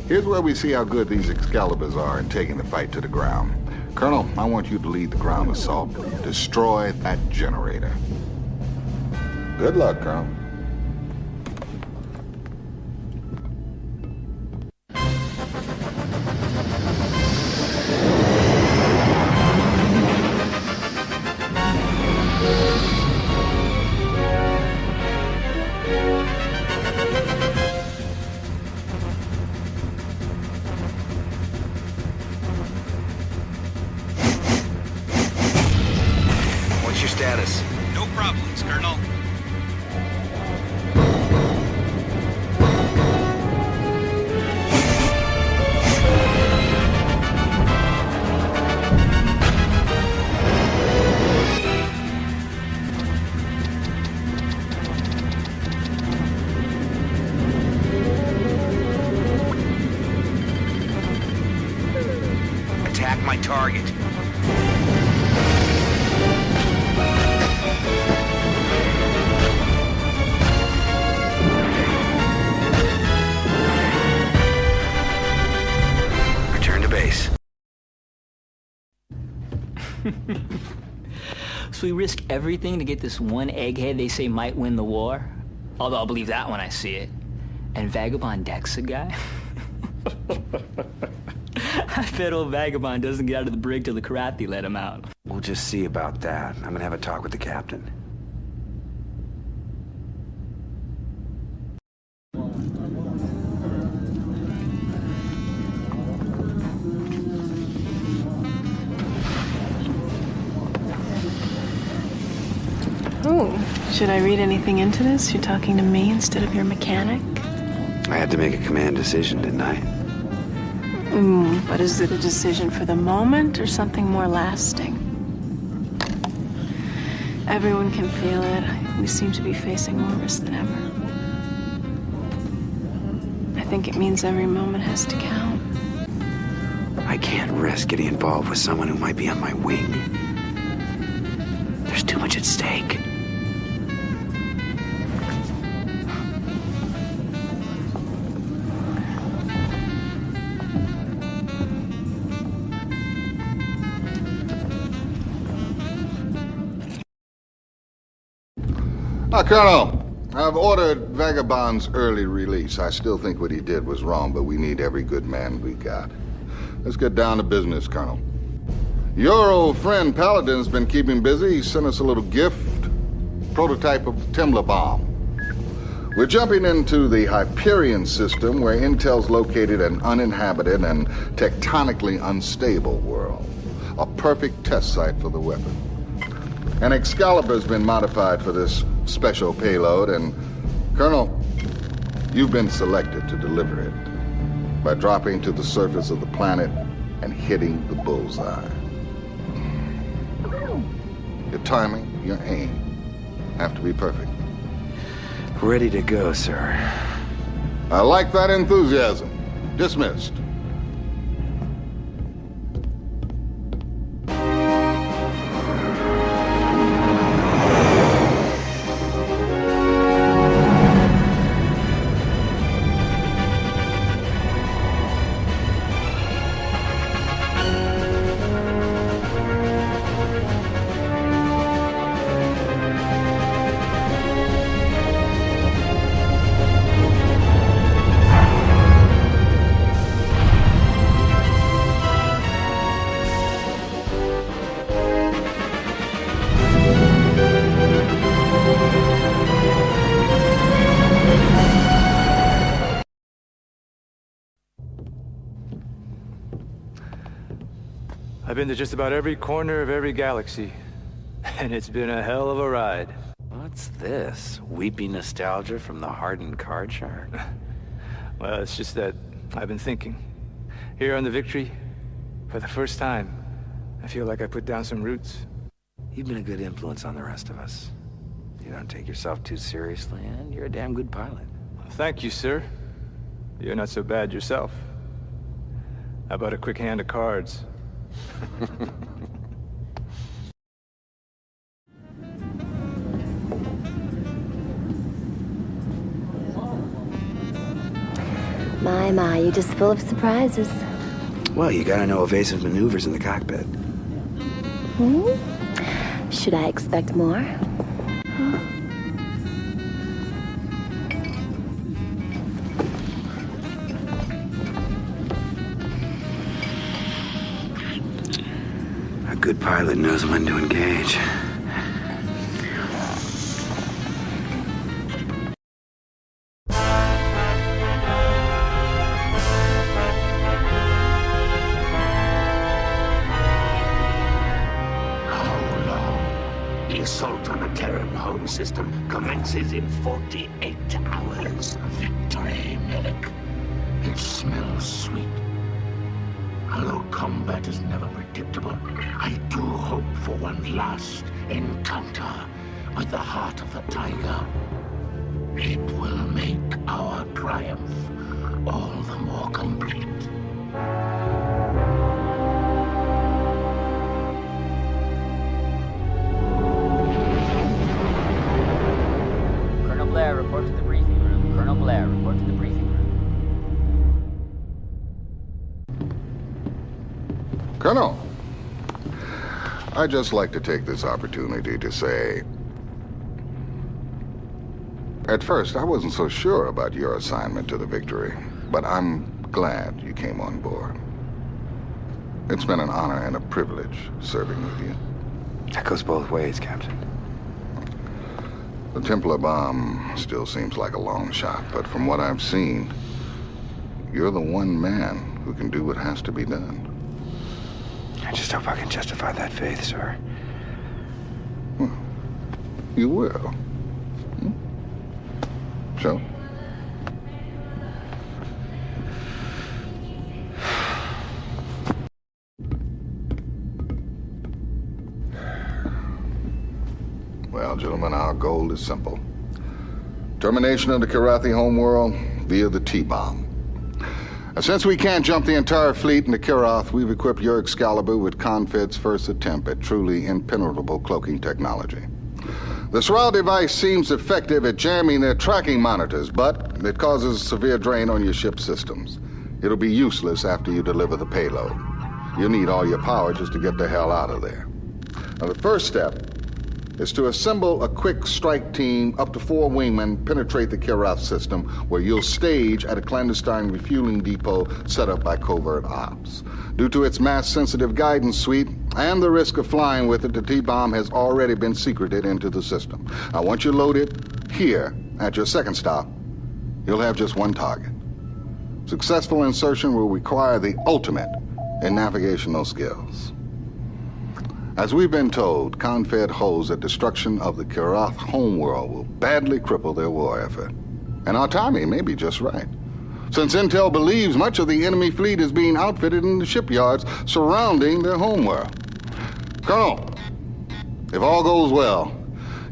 Here's where we see how good these Excaliburs are in taking the fight to the ground. Colonel, I want you to lead the ground assault. Destroy that generator. Good luck, Colonel. problems, Colonel. Attack my target. Return to base. So we risk everything to get this one egghead they say might win the war? Although I'll believe that when I see it. And Vagabond Deck's a guy? I bet old Vagabond doesn't get out of the brig till the Karathi let him out. We'll just see about that. I'm gonna have a talk with the captain. Oh, should I read anything into this? You're talking to me instead of your mechanic? I had to make a command decision, didn't I? But is it a decision for the moment or something more lasting? Everyone can feel it. We seem to be facing more risk than ever. I think it means every moment has to count. I can't risk getting involved with someone who might be on my wing. There's too much at stake. Colonel, I've ordered Vagabond's early release. I still think what he did was wrong, but we need every good man we got. Let's get down to business, Colonel. Your old friend Paladin's been keeping busy. He sent us a little gift, prototype of the Temla bomb. We're jumping into the Hyperion system, where Intel's located an uninhabited and tectonically unstable world. A perfect test site for the weapon. And Excalibur's been modified for this special payload, and Colonel, you've been selected to deliver it by dropping to the surface of the planet and hitting the bullseye. Your timing, your aim have to be perfect. Ready to go, sir. I like that enthusiasm. Dismissed. I've been to just about every corner of every galaxy, and it's been a hell of a ride. What's this? Weepy nostalgia from the hardened card shark? Well, it's just that I've been thinking. Here on the Victory, for the first time, I feel like I put down some roots. You've been a good influence on the rest of us. You don't take yourself too seriously, and you're a damn good pilot. Thank you, sir. You're not so bad yourself. How about a quick hand of cards? My, you're just full of surprises. Well, you gotta know evasive maneuvers in the cockpit. Should I expect more? A good pilot knows when to engage. The assault on the Terran home system commences in 48 hours. Victory, Milik. It smells sweet. Although combat is never predictable, I do hope for one last encounter with the heart of the tiger. It will make our triumph all the more complete. Colonel Blair, report to the briefing room. Colonel Blair, report to the briefing room. Colonel, I'd just like to take this opportunity to say, at first, I wasn't so sure about your assignment to the Victory, but I'm glad you came on board. It's been an honor and a privilege serving with you. That goes both ways, Captain. The Templar bomb still seems like a long shot, but from what I've seen, you're the one man who can do what has to be done. I just hope I can justify that faith, sir. Well, you will. So? Well, gentlemen, our goal is simple. Termination of the Kilrathi homeworld via the T-bomb. Since we can't jump the entire fleet into Kilrath, we've equipped your Excalibur with Confed's first attempt at truly impenetrable cloaking technology. The Sorrel device seems effective at jamming their tracking monitors, but it causes a severe drain on your ship's systems. It'll be useless after you deliver the payload. You'll need all your power just to get the hell out of there. Now, the first step is to assemble a quick strike team, up to 4 wingmen, penetrate the Kilrath system, where you'll stage at a clandestine refueling depot set up by covert ops. Due to its mass-sensitive guidance suite and the risk of flying with it, the T-bomb has already been secreted into the system. Now, once you load it here at your second stop, you'll have just one target. Successful insertion will require the ultimate in navigational skills. As we've been told, Confed holds that destruction of the Kilrath homeworld will badly cripple their war effort. And our timing may be just right, since Intel believes much of the enemy fleet is being outfitted in the shipyards surrounding their homeworld. Colonel, if all goes well,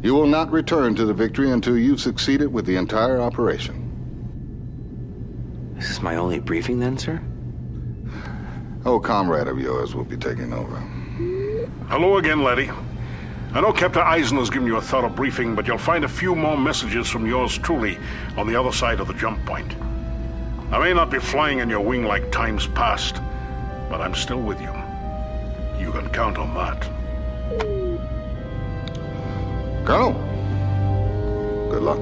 you will not return to the Victory until you've succeeded with the entire operation. Is this my only briefing then, sir? Oh, comrade of yours will be taking over. Hello again, laddie. I know Captain Eisner's given you a thorough briefing, but you'll find a few more messages from yours truly on the other side of the jump point. I may not be flying in your wing like times past, but I'm still with you. You can count on that. Colonel, good luck.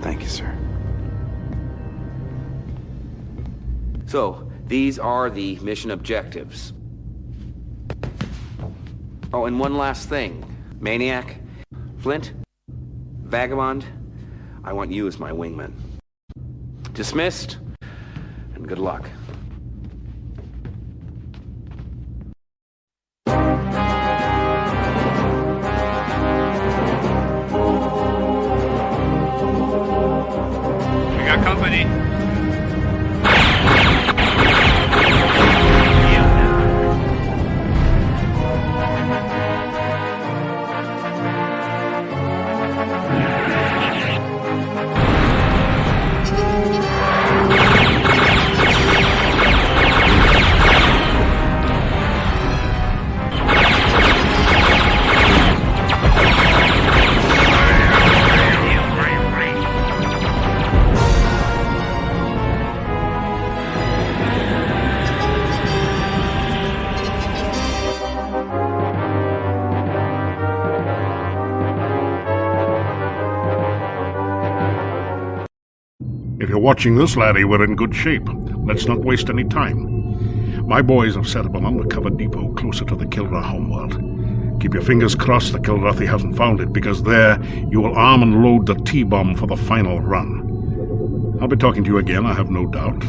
Thank you, sir. So, these are the mission objectives. Oh, and one last thing. Maniac, Flint, Vagabond, I want you as my wingman. Dismissed, and good luck. We got company. If you're watching this, laddie, we're in good shape. Let's not waste any time. My boys have set up an undercover depot closer to the Kilrath homeworld. Keep your fingers crossed the Kilrathi hasn't found it, because there you will arm and load the T-bomb for the final run. I'll be talking to you again, I have no doubt.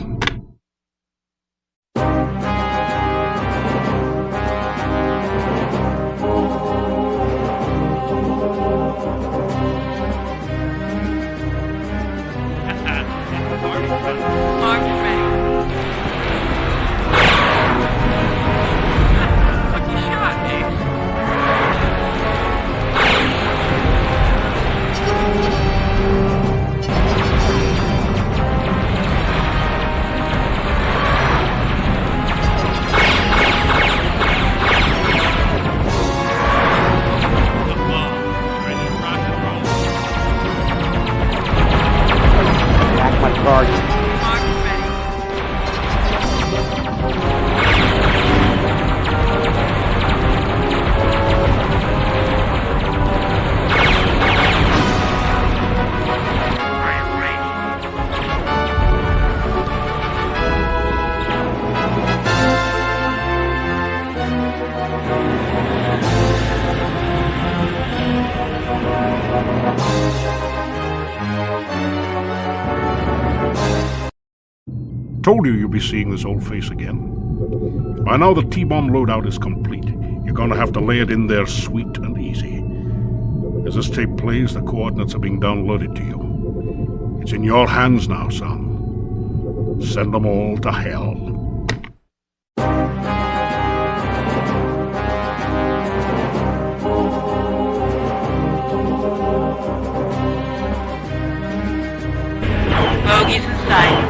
Told you you'd be seeing this old face again. By now the T-bomb loadout is complete. You're gonna have to lay it in there sweet and easy. As this tape plays, the coordinates are being downloaded to you. It's in your hands now, son. Send them all to hell. Bogies in sight.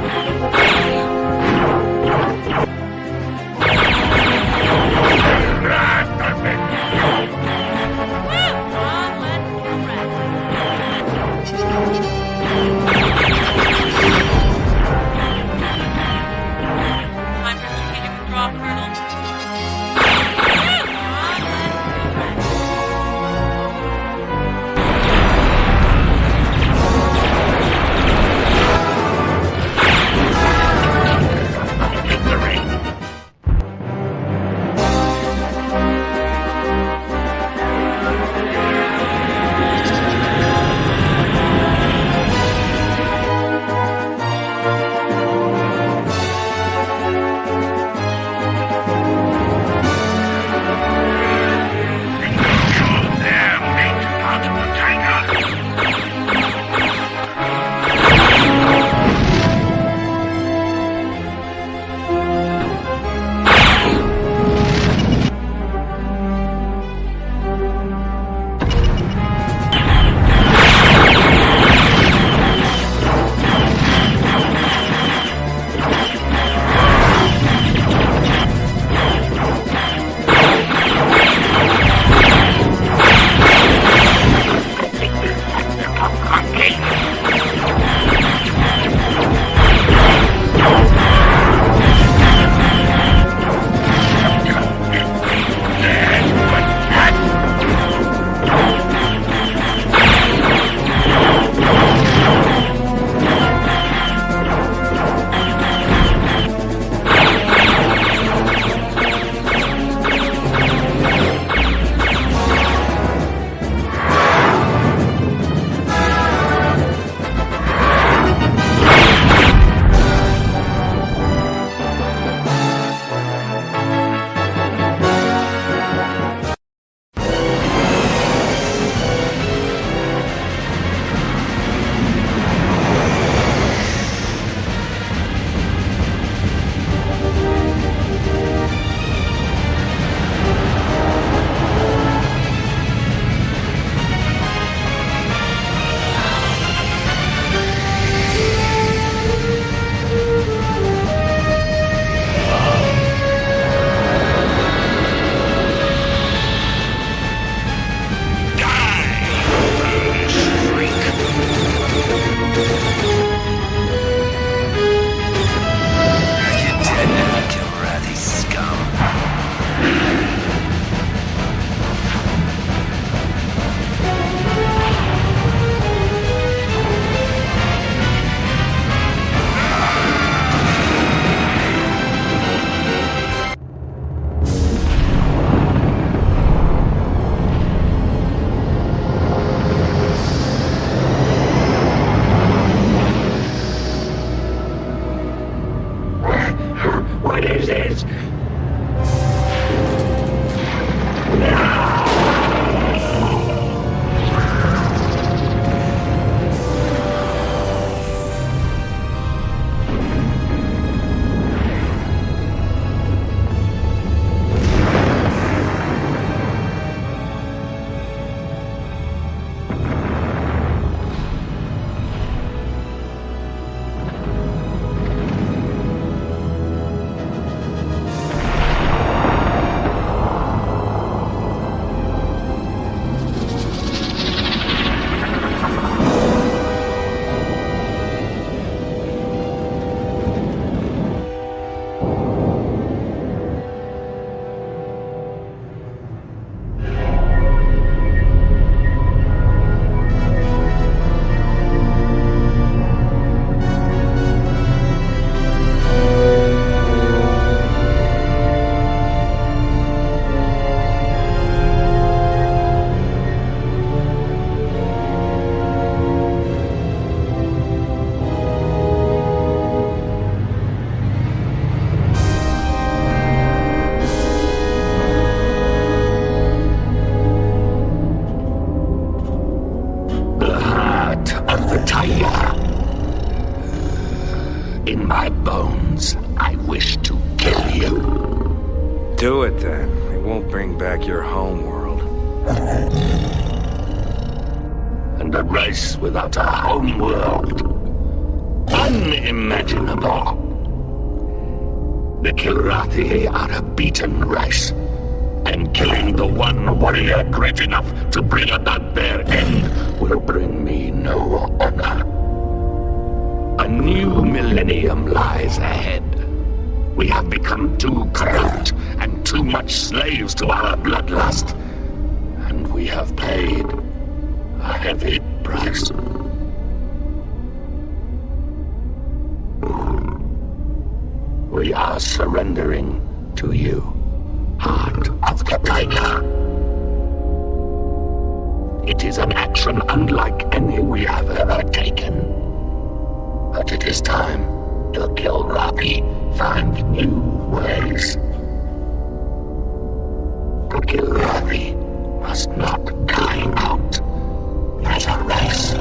back your home world. And a race without a home world. Unimaginable. The Kilrathi are a beaten race, and killing the one warrior great enough to bring about their end will bring me no honor. A new millennium lies ahead. We have become too corrupt and too much slaves to our bloodlust, and we have paid a heavy price. We are surrendering to you, Heart of the Tiger. It is an action unlike any we have ever taken. But it is time the Kilrathi find new ways. The Kilrathi must not die out as a race.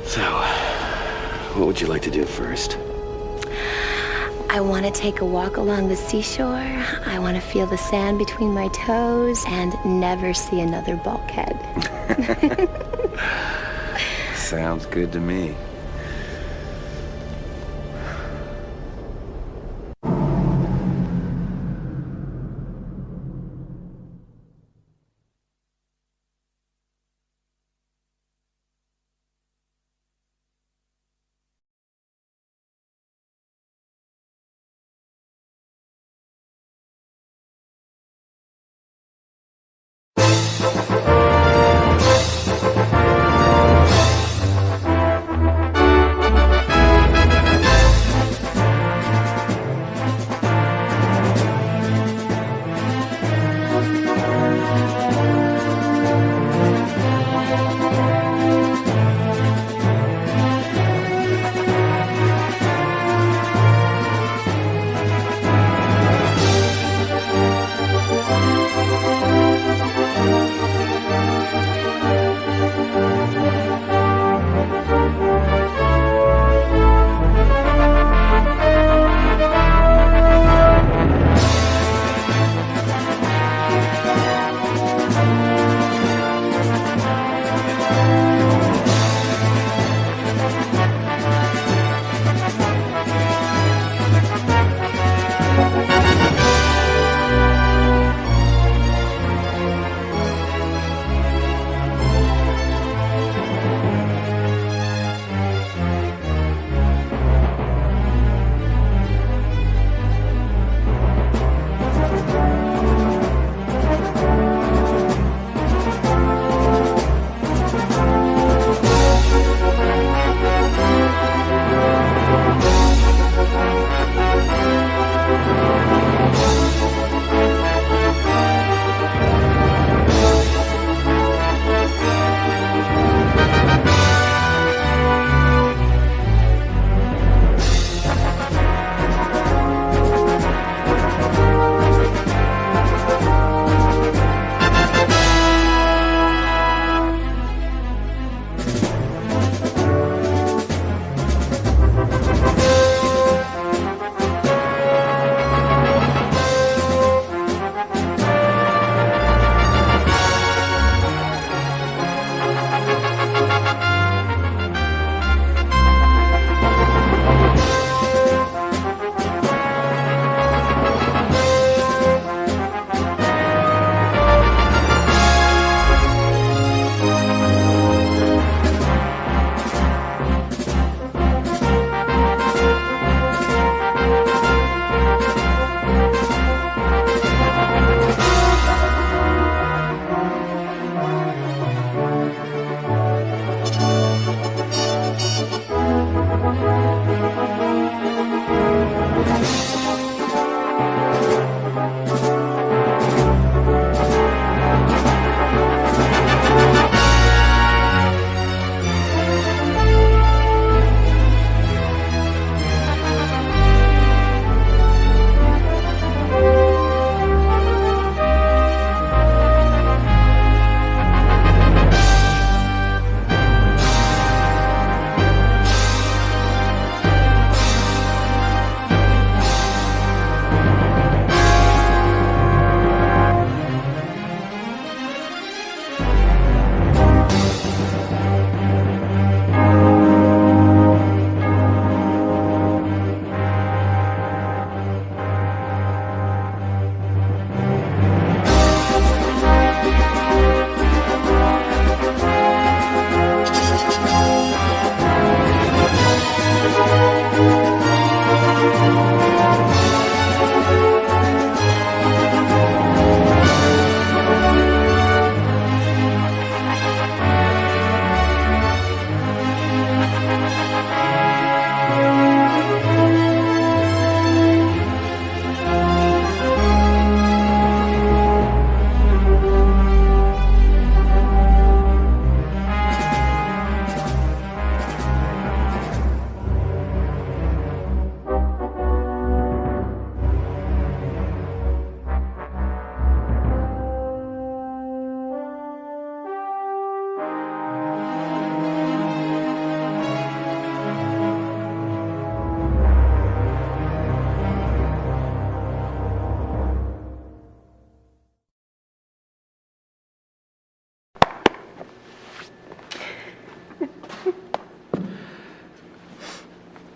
So, what would you like to do first? I want to take a walk along the seashore. I want to feel the sand between my toes and never see another bulkhead. Sounds good to me.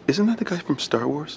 Isn't that the guy from Star Wars?